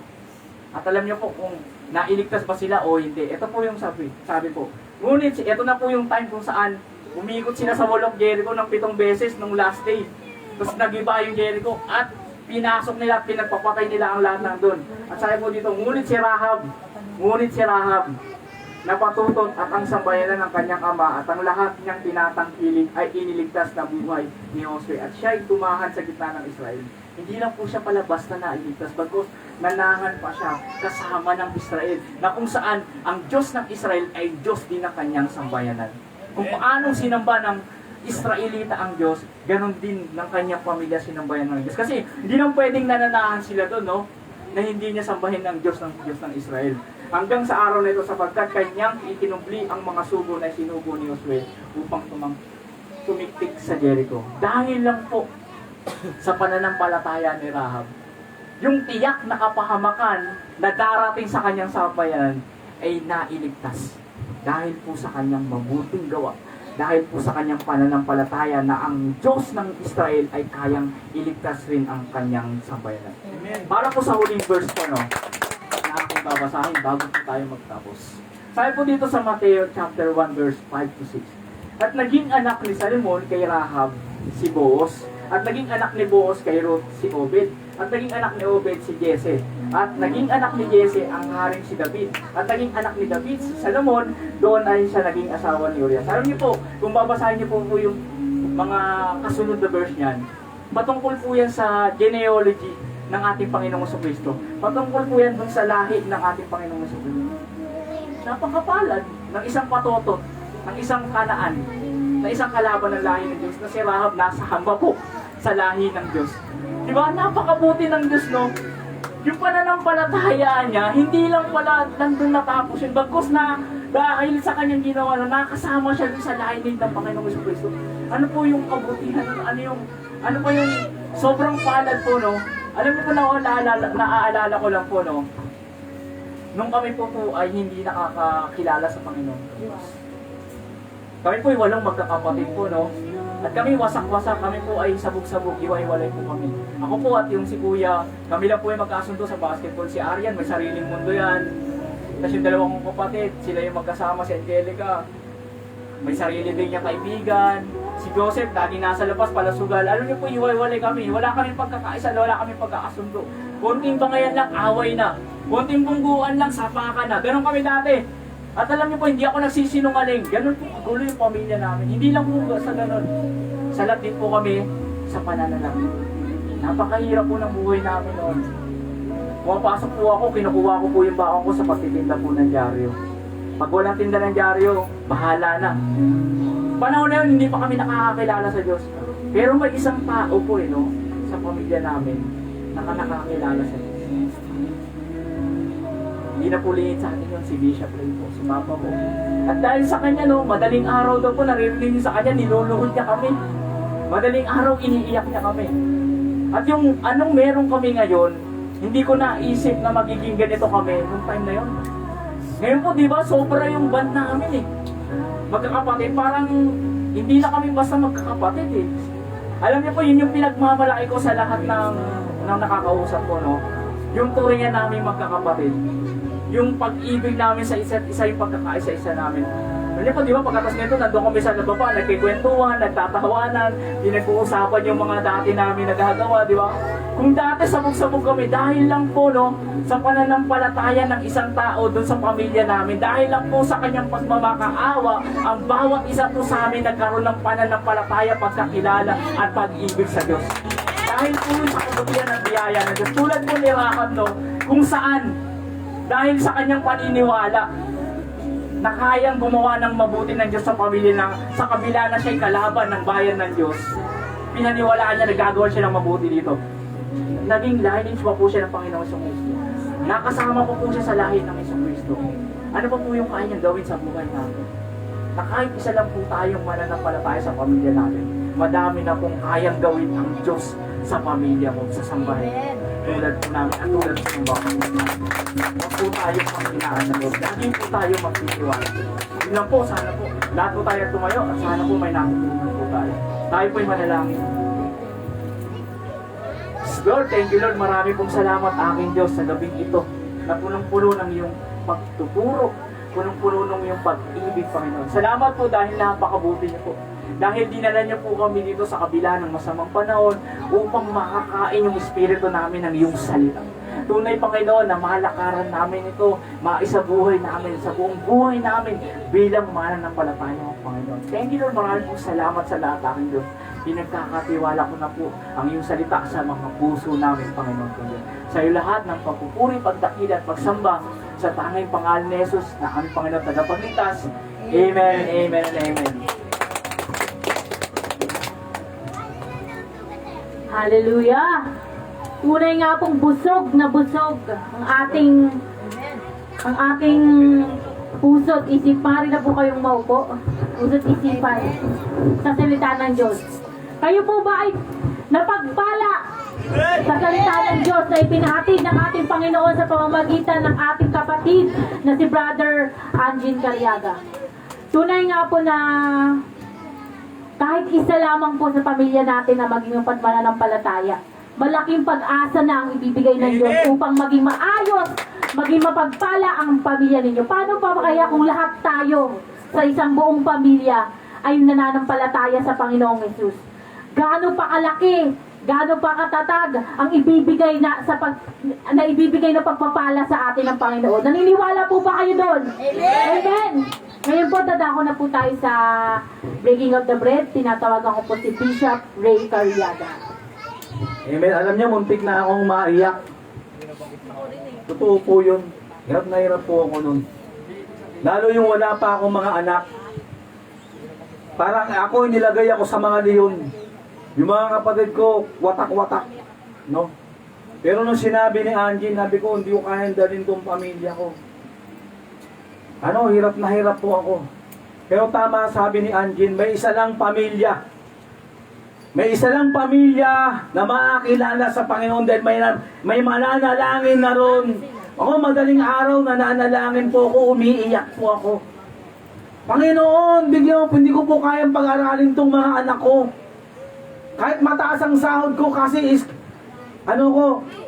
At alam niyo po kung nailigtas ba sila o hindi. Ito po yung sabi po. Ngunit, ito na po yung time kung saan umikot sila sa walong Jericho ng 7 beses nung last day. Tapos nagiba yung Jericho at pinasok nila at pinagpapatay nila ang lahat ng doon. At sabi po dito, ngunit si Rahab, napatutot at ang sambayanan ng kanyang ama at ang lahat niyang tinatangkilik ay iniligtas na buhay ni Josue. At siya ay tumahan sa gitna ng Israel. Hindi lang po siya pala basta nailigtas, bagkus nanahan pa siya kasama ng Israel, na kung saan ang Diyos ng Israel ay Diyos din ng kanyang sambayanan. Kung paanong sinamba ng Israelita ang Diyos, ganon din ng kanyang pamilya sinambayan ng Diyos. Kasi hindi lang pwedeng nananahan sila doon, no? Na hindi niya sambahin ng Diyos ng Israel. Hanggang sa araw na ito, sapagkat kanyang itinumpli ang mga sugo na sinugo ni Josue upang tumiktik sa Jericho. Dahil lang po sa pananampalataya ni Rahab, yung tiyak na kapahamakan na darating sa kanyang sambayanan ay nailigtas. Dahil po sa kanyang mabuting gawa. Dahil po sa kanyang pananampalataya na ang Diyos ng Israel ay kayang iligtas rin ang kanyang sambayanan. Para po sa huling verse po, no, na aking babasahin bago po tayo magtapos. Sabi po dito sa Mateo chapter 1 verse 5 to 6. At naging anak ni Salomon kay Rahab si Boaz, at naging anak ni Boaz kay Ruth si Obed, at naging anak ni Obed si Jesse, at naging anak ni Jesse ang haring si David, at naging anak ni David si Salomon, doon ay siya naging asawa ni Urias. Alam niyo po, kung babasahin niyo po yung mga kasunod na verse niyan, patungkol po yan sa genealogy ng ating Panginoong Jesucristo. Patungkol po yan dun sa lahi ng ating Panginoong Jesucristo. Napakapalad ng isang patotot, ng isang Kanaan, na isang kalaban ng lahi ng Diyos, na si Rahab nasa hamba po sa lahi ng Diyos. Diba? Napakabuti ng Diyos, no? Yung pananampalataya niya, hindi lang pala nandun natapos yun. Bagkus na dahil sa kanyang ginawa, na nakasama siya dun sa lahi ng Panginoong Jesucristo. Ano po yung kabutihan? Ano po yung sobrang palad po, no? Alam niyo po naaalala ko lang po, no? Nung kami po ay hindi nakakakilala sa Panginoon Diyos. Kami po ay walong magkakapatid po, no? At kami wasak-wasak, kami po ay sabog-sabog, iwa-iwalay po kami. Ako po at yung si Kuya, kami lang po ay magkasundo sa basketball. Si Arian, may sariling mundo yan. Tapos yung dalawang kong kapatid, sila yung magkasama, si Angelica. May sarili din niya kaibigan. Si Joseph, lagi nasa labas, palasugal. Alam niyo po, iwa-iwalay kami. Wala kami pagkakaisa, wala kami pagkakasundo. Konting bangayan lang, away na. Konting bungguan lang, sapakan na. Ganon kami dati. At alam niyo po, hindi ako nagsisinungaling. Ganon po kagulo yung pamilya namin. Hindi lang po sa ganon. Salat din po kami sa pananalapi. Napakahirap po ng buhay namin noon. Pumapasok po ako, kinukuha ko po yung baon ko sa pagtitinda po ng dyaryo. Pag walang tinda ng dyaryo, bahala na. Panahon na yun, hindi pa kami nakakakilala sa Diyos. Pero may isang tao po, no, sa pamilya namin na nakakakilala sa Diyos. Hindi na po lingit sa atin yun, si Bishop Ray po, si Mama po. At dahil sa kanya, no, madaling araw daw po, naririnig niyo sa kanya, niluluhod niya kami. Madaling araw, iniiyak niya kami. At yung anong meron kami ngayon, hindi ko naisip na magiging ganito kami nung time na yun. Ngayon po, di ba, sobra yung band namin eh. Magkakapatid, parang hindi na kami basta magkakapatid eh. Alam niyo po, yun yung pinagmamalaki ko sa lahat ng nakakausap ko, no? Yung turingan namin magkakapatid. Yung pag-ibig namin sa isa't isa, yung pagkakaisa-isa namin. Alam po, di ba, pagkatas nito, nandun kami sa baba, nagkikwentuhan, nagtatawanan, pinag-uusapan yung mga dati namin nagagawa, di ba? Kung dati sabog-sabog kami, dahil lang po, no, sa pananampalataya ng isang tao doon sa pamilya namin, dahil lang po sa kanyang pagmamakaawa, ang bawat isa po sa amin nagkaroon ng pananampalataya, pagkakilala, at pag-ibig sa Diyos. Dahil po sa kabutihan ng biyaya ng Diyos, tulad po ni Rahab, no, kung saan, dahil sa kanyang paniniwala, na kayang gumawa ng mabuti ng Diyos sa pamilya sa kabila na siya'y kalaban ng bayan ng Diyos. pinaniwalaan niya na gagawa siya ng mabuti dito. Naging lineage pa po siya ng Panginoon sa Kristo. Nakasama pa po siya sa lahi ng Isang Kristo. Ano pa po yung kaya niyang gawin sa buhay natin? Na kahit isa lang po tayong mananampalataya sa pamilya natin, madami na pong kayang gawin ang Diyos sa pamilya mo, sa sambahin. Tulad po namin at tulad po ng baka. Huwag po tayong panghinaan na Lord. Lagi po tayo magtitiwala. Yun lang po, sana po. Lahat po tayo tumayo at sana po may natutunan po tayo. Tayo po'y manalangin. Lord, thank you Lord. Marami pong salamat aking Diyos sa gabing ito na punong-puno ng iyong pagtuturo, punong-puno ng iyong pag-ibig, Panginoon. Salamat po dahil napakabuti niyo po. Dahil dinala niyo po kami dito sa kabila ng masamang panahon upang makakain yung espiritu namin ng iyong salita. Tunay, Panginoon, na malakaran namin ito, maisabuhay namin sa buong buhay namin bilang mananampalataya ng Panginoon. Thank you Lord, maraming po salamat sa lahat aking Diyos. Pinagkakatiwala ko na po ang iyong salita sa mga puso namin, Panginoon ko Diyos. Sa iyo lahat ng pagpupuri, pagdakila at pagsamba sa tanging pangalan ni Jesus na aming Panginoon tagapagligtas. Amen, amen, and amen. Hallelujah! Tunay nga pong busog na busog ang ating puso't isipan. Rin na po kayong maupo. Puso't isipan sa salita ng Diyos. Kayo po ba ay napagpala sa salita ng Diyos na ipinahatid ng ating Panginoon sa pamamagitan ng ating kapatid na si Brother Anjin Cariaga? Tunay nga po na kahit isa lamang po sa pamilya natin na maging mananampalataya, malaking pag-asa na ang ibibigay ng Diyos upang maging maayos, maging mapagpala ang pamilya ninyo. Paano pa kaya kung lahat tayo sa isang buong pamilya ay nananampalataya sa Panginoong Hesus? Gaano pa kalaki, gaano pa katatag ang ibibigay na ibibigay na pagpapala sa atin ng Panginoon? Naniniwala po ba kayo doon? Amen! Amen! Ngayon po, dadako na po tayo sa breaking of the bread. Tinatawagan ko po si Bishop Ray Cariaga. Amen. Alam niyo, muntik na akong maiyak. Totoo po yun. Hirap na hirap po ako nun. Lalo yung wala pa akong mga anak. Parang ako, nilagay ako sa mga leon. Yung mga kapatid ko, watak-watak. No? Pero nung sinabi ni Angie, sabi ko, hindi ko kayang dalhin tong pamilya ko. Hirap na hirap po ako. Pero tama sabi ni Angie, may isa lang pamilya. May isa lang pamilya na makakilala sa Panginoon dahil may mananalangin na ron. Ako madaling araw nananalangin po ako, umiiyak po ako. Panginoon, bigyan mo, hindi ko po kayang pag-aralin tong mga anak ko. Kahit mataas ang sahod ko kasi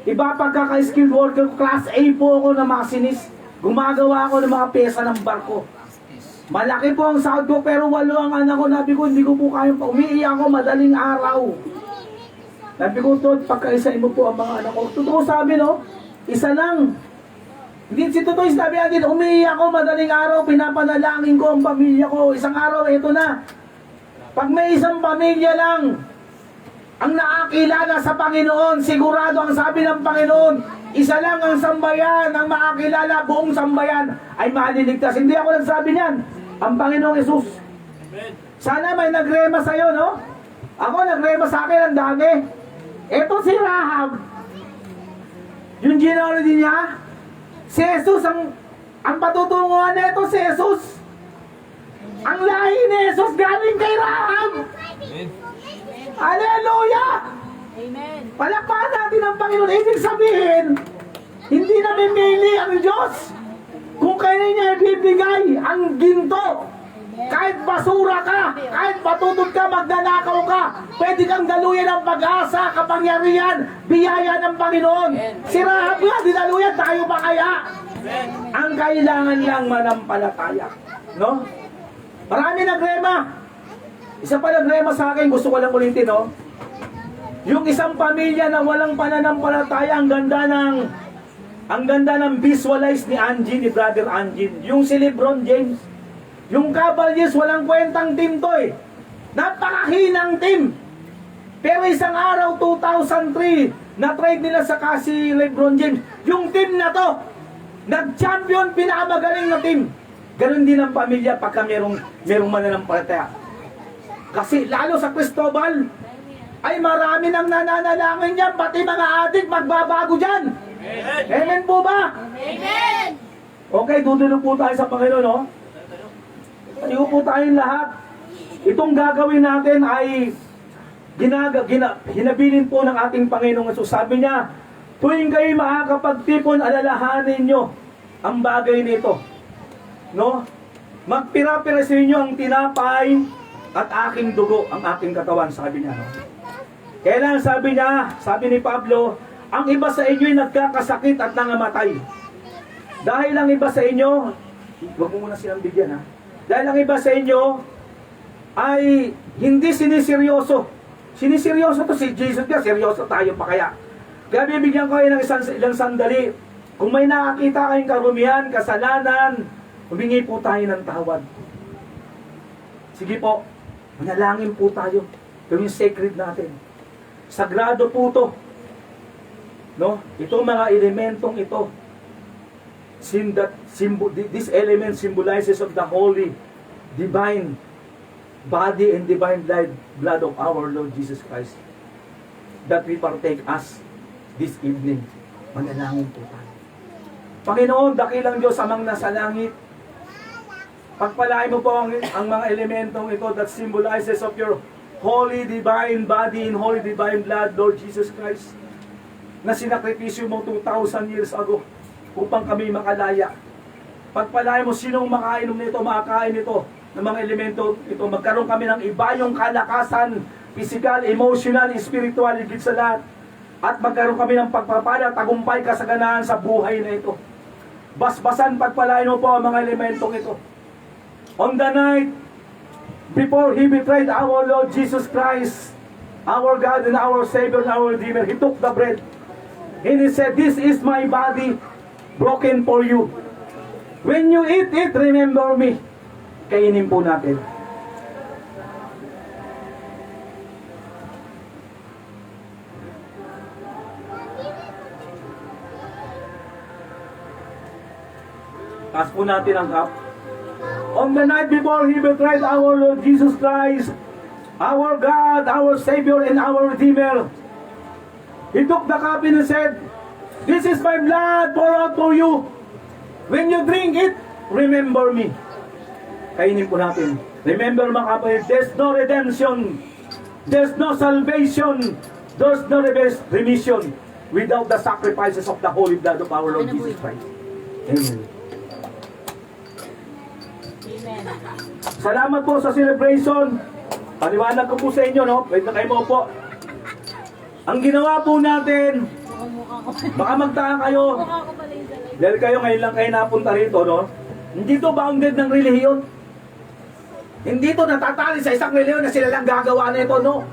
iba pagkaka-skilled worker, class A po ako na masinist. Gumagawa ako ng mga pyesa ng barko. Malaki po ang sahod ko pero 8 ang anak ko. Nabi ko, hindi ko po kayang umiiyak ako madaling araw. Nabi ko, Tod, pagkaisain mo po ang mga anak ko. Totoo sabi, no? Isa lang. Hindi si Totoo sabi natin, umiiyak ako madaling araw, pinapanalangin ko ang pamilya ko. Isang araw, ito na. Pag may isang pamilya lang ang nakakilala sa Panginoon, sigurado ang sabi ng Paminoon, isa lang ang sambayan, ang makakilala, buong sambayan ay maliligtas. Hindi ako nagsabi niyan, ang Panginoong Hesus. Sana may nagrema sa'yo, no? Ako nagrema sa akin, ang dami. Ito si Rahab. Yung genealogy niya, si Jesus, ang patutunguhan nito si Jesus. Ang lahi ni Jesus galing kay Rahab. Hallelujah! Amen. Palakpakan natin ang Panginoon. Ibig sabihin, hindi na mimili ang Diyos kung kailan niya ibibigay ang ginto. Kahit basura ka, kahit patutod ka, magnanakaw ka, pwede kang daluyan ng pag-asa, kapangyarihan, biyaya ng Panginoon. Si Rahab nga, dinaluyan, tayo ba kaya? Ang kailangan lang manampalataya. No? Marami nagrema. Isa pa nagrema sa akin, gusto ko lang ulitin, no? Yung isang pamilya na walang pananampalataya, ang ganda ng visualize ni Angie, ni Brother Angie. Yung si LeBron James, yung Cavaliers, walang kwentang team to eh. Napakahinang team. Pero isang araw, 2003, na-trade nila sa si LeBron James. Yung team na to, nag-champion, pinakamagaling na team. Ganon din ang pamilya pagka merong mananampalataya. Kasi lalo sa Cristobal, ay marami nang nananalangin dyan, pati mga adik magbabago dyan. Amen po ba? Amen! Okay, dudulog po tayo sa Panginoon, no? Tayo po tayong lahat. Itong gagawin natin ay hinabilin po ng ating Panginoong Jesus. Sabi niya, tuwing kayo makakapagtipon, alalahanin nyo ang bagay nito. No? Magpira-pira sa inyo ang tinapay at aking dugo, ang aking katawan, sabi niya. No? Kailan sabi niya, sabi ni Pablo, ang iba sa inyo ay nagkakasakit at nangamatay. Dahil ang iba sa inyo, huwag mo muna silang bigyan ha. Dahil ang iba sa inyo ay hindi siniseryoso. Siniseryoso to si Jesus ka, seryoso tayo pa kaya. Kaya bibigyan ko kayo ng ilang sandali. Kung may nakakita kayong karumihan, kasalanan, humingi po tayo ng tawad. Sige po, manalangin po tayo. Gawin sacred natin. Sagrado po to. No? Itong mga elementong ito, this element symbolizes of the holy, divine body and divine blood of our Lord Jesus Christ that we partake us this evening. Manalangin po tayo. Panginoon, dakilang Diyos amang nasa langit, pagpalain mo po ang mga elementong ito that symbolizes of your holy divine body and holy divine blood, Lord Jesus Christ, na sinakripisyo mo 2,000 years ago upang kami makalaya. Pagpalain mo sinong makainom nito, makakain nito ng mga elemento ito, magkaroon kami ng iba yung kalakasan, physical, emotional, spiritual, higit sa lahat. At magkaroon kami ng pagpapala, tagumpay, kasaganahan sa buhay na ito. Basbasan, pagpalain mo po ang mga elementong ito. On the night before He betrayed our Lord Jesus Christ, our God and our Savior and our Redeemer, He took the bread and He said, "This is my body broken for you. When you eat it, remember me." Kainin po natin. Taas po natin ang cup. On the night before He betrayed our Lord Jesus Christ, our God, our Savior, and our Redeemer, He took the cup and He said, "This is my blood poured out for you. When you drink it, remember me." Kainin po natin. Remember mga kapatid, there's no redemption, there's no salvation, there's no remission without the sacrifices of the holy blood of our Lord Jesus Christ. Amen. Salamat po sa celebration. Paliwanag ko po sa inyo, no? Pwede na kayo mo po. Ang ginawa po natin, baka magtaka kayo, dahil kayo ngayon lang kayo napunta rito, no? Hindi to bounded ng relihiyon. Hindi to natatali sa isang relihiyon na sila lang gagawa nito, no?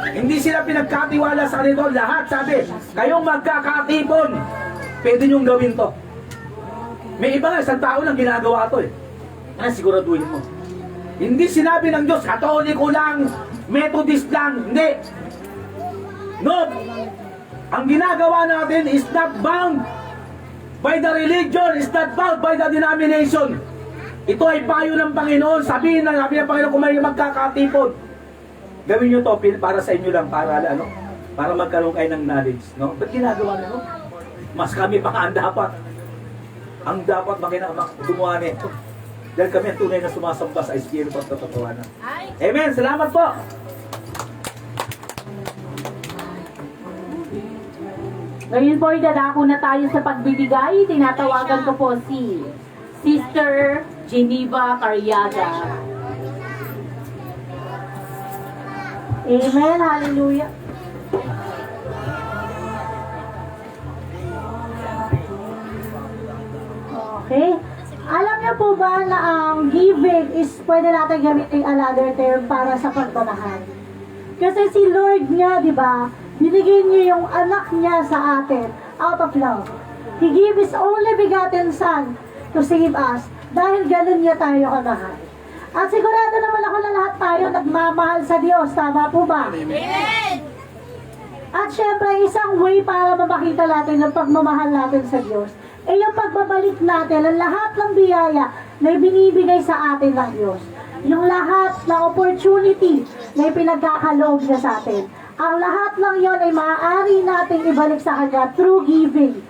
Hindi sila pinagkatiwala sa nito. Lahat sabi, kayong magkakatipon, pwede nyong gawin to. May iba nga, isang tao lang ginagawa to eh. Siguraduhin mo. Hindi sinabi ng Diyos, Katoliko lang, Methodist lang, hindi. No. Ang ginagawa natin is not bound by the religion, is not bound by the denomination. Ito ay payo ng Panginoon. Sabihin ng Panginoon kung may magkakatipon. Gawin nyo to para sa inyo lang, para ano, para magkaroon kayo ng knowledge. No? Ba't ginagawa nyo? Mas kami pa ang dapat. Ang dapat gumawa nito. Dahil kami ang tunay na sumasamba sa Espiritu at katotohanan. Amen! Salamat po! Ngayon po, dadako na tayo sa pagbibigay. Tinatawagan ko po si Sister Geneva Carriaga. Amen! Hallelujah! Okay. Alam niyo po ba na ang giving is pwede natin gamitin another term para sa pagmamahal? Kasi si Lord nga, di ba, binigyan niya yung anak niya sa atin out of love. He gave His only begotten Son to save us dahil ganun niya tayo kamahal. At sigurado naman ako na lahat tayo nagmamahal sa Diyos. Tama po ba? Amen! At syempre, isang way para mapakita natin yung pagmamahal natin sa Diyos yung pagbabalik natin ang lahat ng biyaya na binibigay sa atin ng Diyos. yung lahat ng opportunity na ipinagkakaloob niya sa atin. Ang lahat ng yon ay maaari nating ibalik sa Kanya through giving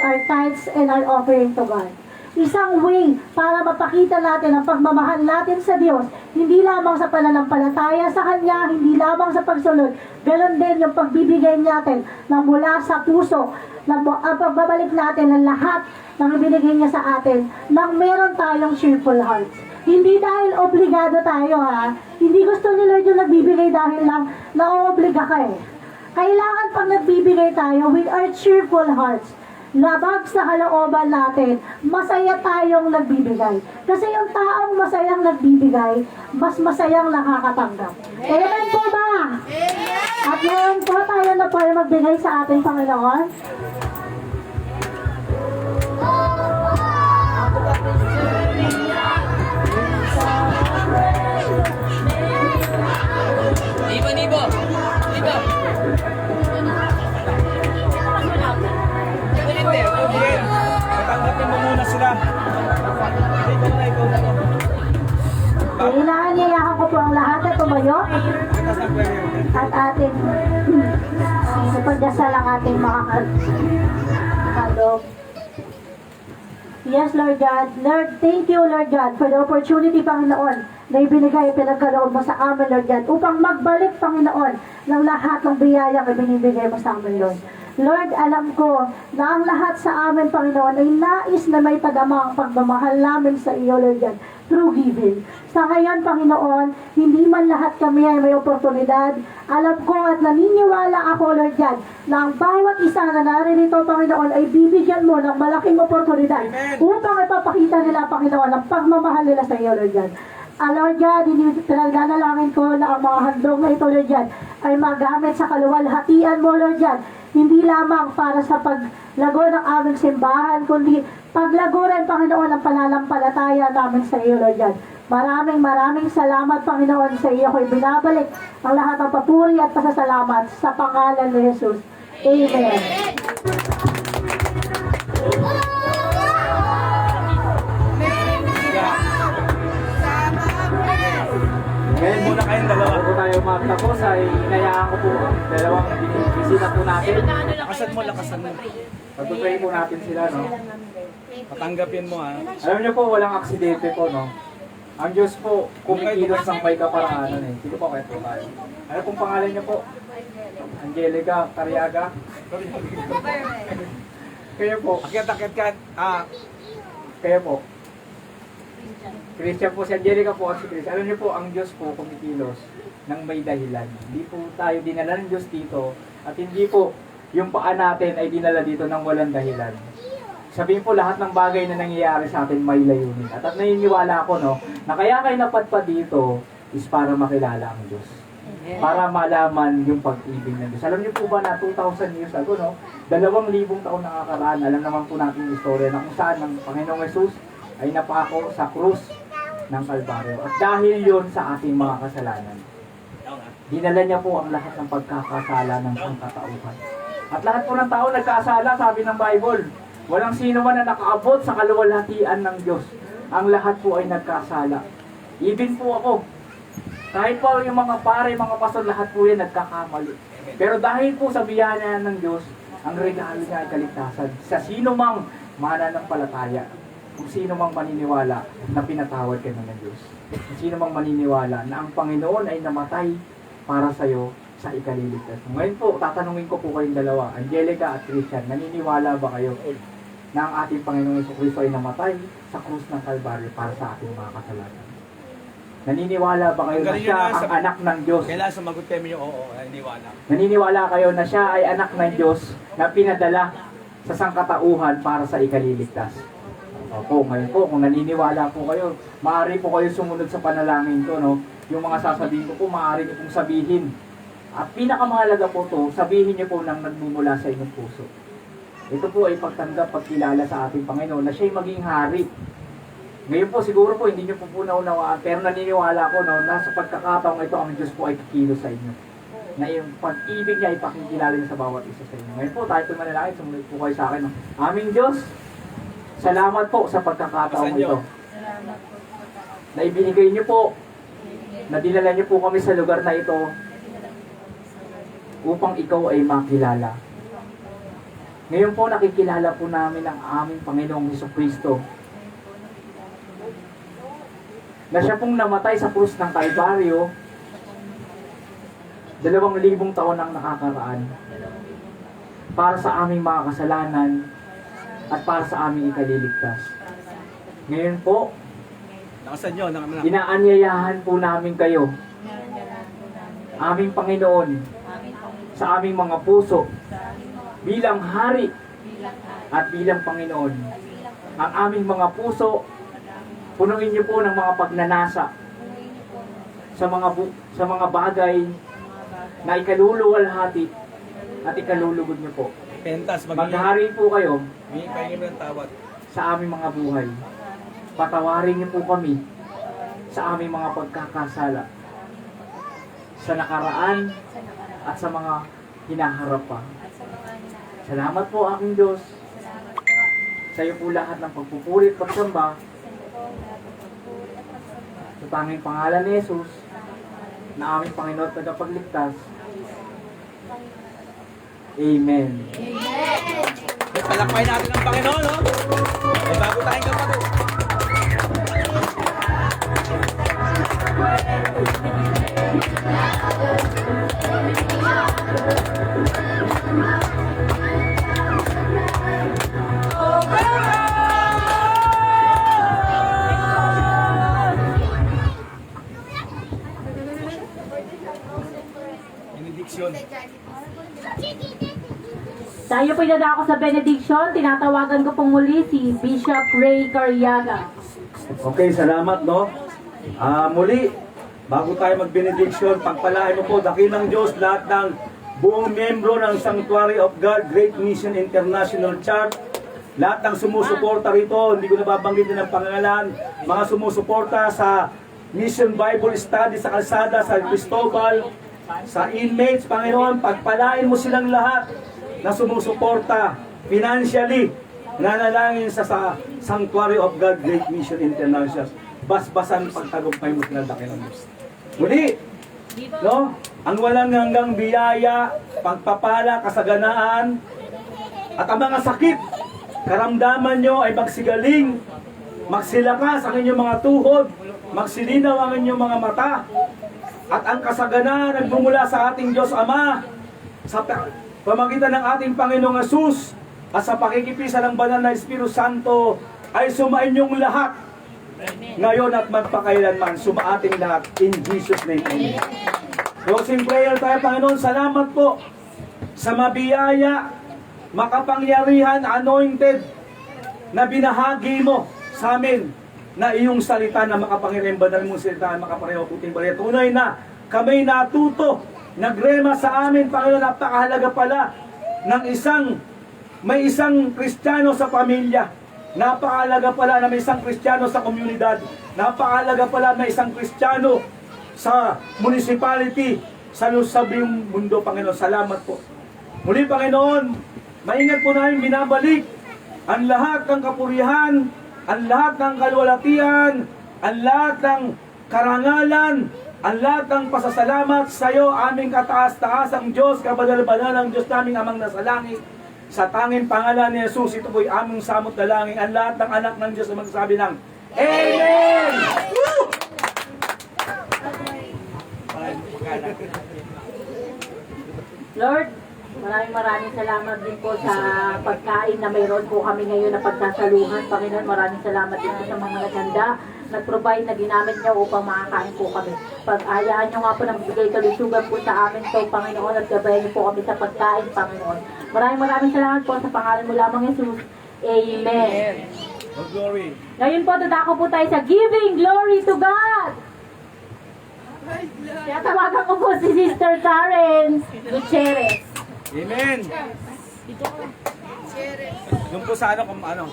our tithes and our offering to God. Isang way para mapakita natin ang pagmamahal natin sa Diyos, hindi lamang sa pananampalataya sa Kanya, hindi lamang sa pagsunod, ganoon din yung pagbibigay natin na mula sa puso, ang pagbabalik natin ng lahat ng ibinigay niya sa atin, nang meron tayong cheerful hearts. Hindi dahil obligado tayo ha, hindi gusto ni Lord yung nagbibigay dahil lang naoobliga ka eh. Kailangan pag nagbibigay tayo with our cheerful hearts, labag sa kalooban natin, masaya tayong nagbibigay. Kasi yung taong masayang nagbibigay, mas masayang nakakatanggap. Amen po ba? At ngayon po tayo na po ay magbigay sa ating Panginoon. Nibo, Nibo! Nibo! Tanggapin mo muna sila. Inaanyayahan ko po ang lahat na tumayo at ating ipagdasal ang ating mga kaloob. Yes, Lord God. Lord, thank you, Lord God, for the opportunity, Panginoon, na ibinigay, pinagkaloob mo sa amin, Lord God, upang magbalik, Panginoon, ng lahat ng biyayang ibinibigay mo sa amin, Lord. Lord, alam ko na ang lahat sa amin, Panginoon, ay nais na may tagamang pagmamahal namin sa iyo, Lord God, through giving. Sa ngayon, Panginoon, hindi man lahat kami ay may oportunidad. Alam ko at naniniwala ako, Lord God, na ang bawat isa na naririto, Panginoon, ay bibigyan mo ng malaking oportunidad upang ipapakita nila, Panginoon, ang pagmamahal nila sa iyo, Lord God. Lord God, pinagdadalangin ko na ang mga handog na ito, Lord God, ay magamit sa kaluwalhatian mo, Lord God. Hindi lamang para sa paglago ng aming simbahan, kundi paglago rin, Panginoon, ang pananampalataya namin sa iyo, Lord God. Maraming salamat, Panginoon, sa iyo ko'y binabalik ang lahat ng papuri at pasasalamat sa pangalan ni Jesus. Amen. Ngayon muna kayong dalawa. Bago tayo magtapos ay inayaan ko po ang dalawang bisita po natin. Lakasan mo. Pag-pray po natin sila, no? Patanggapin mo ha. Alam niyo po, walang aksidente po, no? Ang Diyos po, kumikilos ng may kaparaanan eh. Sige po, kahit po tayo. Ano pong pangalan niyo po? Angelica Cariaga? Kayo po. Akit ka. Kayo po. Christian po, si Angelica po at si Chris. Alam niyo po, ang Diyos po kumikilos ng may dahilan. Hindi po tayo dinala ng Diyos dito at hindi po yung paa natin ay dinala dito ng walang dahilan. Sabihin po lahat ng bagay na nangyayari sa atin may layunin. At naniniwala ako, no, na kaya kayo napadpad dito is para makilala ang Diyos. Para malaman yung pag-ibig ng Diyos. Alam niyo po ba na 2,000 years ago, no, 2,000 taon nakakaraan, alam naman po natin yung istorya na kung saan ng Panginoong Jesus ay napako sa krus ng Kalbaryo. At dahil yun sa ating mga kasalanan, dinala niya po ang lahat ng pagkakasala ng sangkatauhan. At lahat po ng tao nagkasala, sabi ng Bible. Walang sino man na nakaabot sa kaluwalhatian ng Diyos. Ang lahat po ay nagkasala. Even po ako. Kahit po yung mga pare, mga pastor, lahat po yan nagkakamali. Pero dahil po sa biyaya ng Diyos, ang regalo niya ay kaligtasan. Sa sino mang mananampalataya, kung sino mang maniniwala na pinatawad ka ng Diyos. Kung sino mang maniniwala na ang Panginoon ay namatay para sa'yo sa ikaliligtas. Ngayon po, tatanungin ko po kayong dalawa, Angelica at Christian, naniniwala ba kayo na ang ating Panginoong Jesucristo ay namatay sa krus ng Kalbaryo para sa ating mga kasalanan? Naniniwala ba kayo na siya ang anak ng Diyos? Kailangan sumagot kayo yung oo, naniniwala. Naniniwala kayo na siya ay anak ng Diyos na pinadala sa sangkatauhan para sa ikaliligtas? Opo, ngayon po, kung naniniwala po kayo, maaari po kayo sumunod sa panalangin ko, no? Yung mga sasabihin ko po, maaari niyo pong sabihin. At pinakamahalaga po to, sabihin niyo po nang nagmumula sa inyong puso. Ito po ay pagtanggap, pagkilala sa ating Panginoon na siya'y maging hari. Ngayon po, siguro po, hindi niyo po naunawaan, pero naniniwala ko, no, na sa pagkakataong ito, ang Diyos po ay kikilos sa inyo. Na yung pag-ibig niya ay pakikilala niyo sa bawat isa sa inyo. Ngayon po, tayo po manalangin, sumunod po kayo sa akin. No? Aming Diyos, salamat po sa pagkakataong ito. na ibinigay niyo po, na dinala niyo po kami sa lugar na ito upang ikaw ay makilala. Ngayon po nakikilala po namin ang aming Panginoong Hesukristo na siya pong namatay sa krus ng Kalbaryo 2,000 taon ang nakakaraan para sa aming mga kasalanan at para sa aming ikaliligtas. Ngayon po, Nakasan nyo. inaanyayahan po namin kayo, aming Panginoon, sa aming mga puso, bilang Hari at bilang Panginoon. Ang aming mga puso, punuin niyo po ng mga pagnanasa sa mga bagay na ikaluluwalhati at ikalulugod niyo po. Pentas. Maghari po kayo Pahingin mo ng tawad. sa aming mga buhay. Patawarin niyo po kami sa aming mga pagkakasala, sa nakaraan at sa mga hinaharap pa. Salamat po aking Diyos. Sa iyo po lahat ng pagpupuri at pagsamba. Sa tanging pangalan ni Jesus, na aming Panginoon at tagapagligtas. Amen. Palakpayin natin ang Panginoon, no? May bago tayong kapatid. Benediction. Tayo po dadako sa benediction. Tinatawagan ko pong muli si Bishop Ray Carriaga. Okay, salamat, no? Muli, bago tayo mag-benediction, pagpalain mo po, dakilang Diyos, lahat ng buong membro ng Sanctuary of God, Great Mission International Church, lahat ng sumusuporta rito, hindi ko nababanggitin ng pangalan, mga sumusuporta sa Mission Bible Study sa Kalsada, sa Cristobal, sa inmates, Panginoon, pagpalain mo silang lahat na sumusuporta financially, nanalangin sa Sanctuary of God, Great Mission International. Basbasan pagtagumpay mo sila, dakilang Diyos. Muli, no? Ang walang hanggang biyaya, pagpapala, kasaganaan, at ang mga sakit, karamdaman nyo ay magsigaling, magsilakas ang inyong mga tuhod, magsilinaw ang inyong mga mata, at ang kasaganaan nagmumula sa ating Diyos Ama, sa pamagitan ng ating Panginoong Hesus, at sa pakikipisa ng banal na Espiritu Santo, ay sumainyong lahat, ngayon at magpakailanman, sumaating lahat, in Jesus' name, amen. Closing prayer tayo, Panginoon, salamat po sa mabiyaya, makapangyarihan, anointed, na binahagi mo sa amin, na iyong salita na makapangyarihan, banal mong salita na makapareho puting baliya. Tunay na kami natuto, nagrema sa amin, Panginoon, napakahalaga pala ng may isang Kristiyano sa pamilya. Napakahalaga pala na may isang Kristiyano sa komunidad. Napakahalaga pala na isang Kristiyano sa municipality, sa lusabing mundo, Panginoon. Salamat po. Muli, Panginoon, maingat po namin binabalik ang lahat ng kapurihan, ang lahat ng kalwalatian, ang lahat ng karangalan, ang lahat ng pasasalamat sa iyo, aming kataas-taasang Diyos, kabadal-badalang Diyos naming amang nasa langit. Sa tanging pangalan ni Jesus, ito po'y aming samot dalangin. Ang lahat ng anak ng Diyos na magsasabi ng Amen! Lord, maraming salamat din po sa pagkain na mayroon po kami ngayon na pagsasaluhan. Panginoon, maraming salamat din po sa mga naganda, nag-provide na ginamit niyo upang makakain po kami. Pag-ayaan niyo nga po ng bigay kalusugan po sa amin to, Panginoon, at gabayan niyo po kami sa pagkain, Panginoon. Maraming salamat po sa pangalan mo lamang, Jesus. Amen. Oh, glory. Ngayon po, dadako po tayo sa Giving Glory to God. Kaya tawagan ko po si Sister Karen Gutierrez. Amen. Doon po sa ano.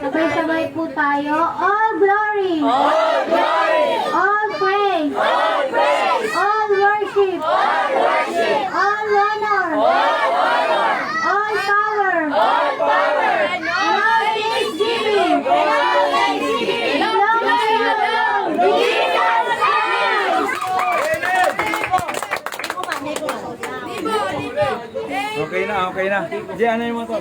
Sabay-sabay po tayo. All glory! All glory! All praise! All praise! All worship! All worship! All honor! All honor! All power! All power! And all thanksgiving! Okay na. Diyan, ano yung mo to?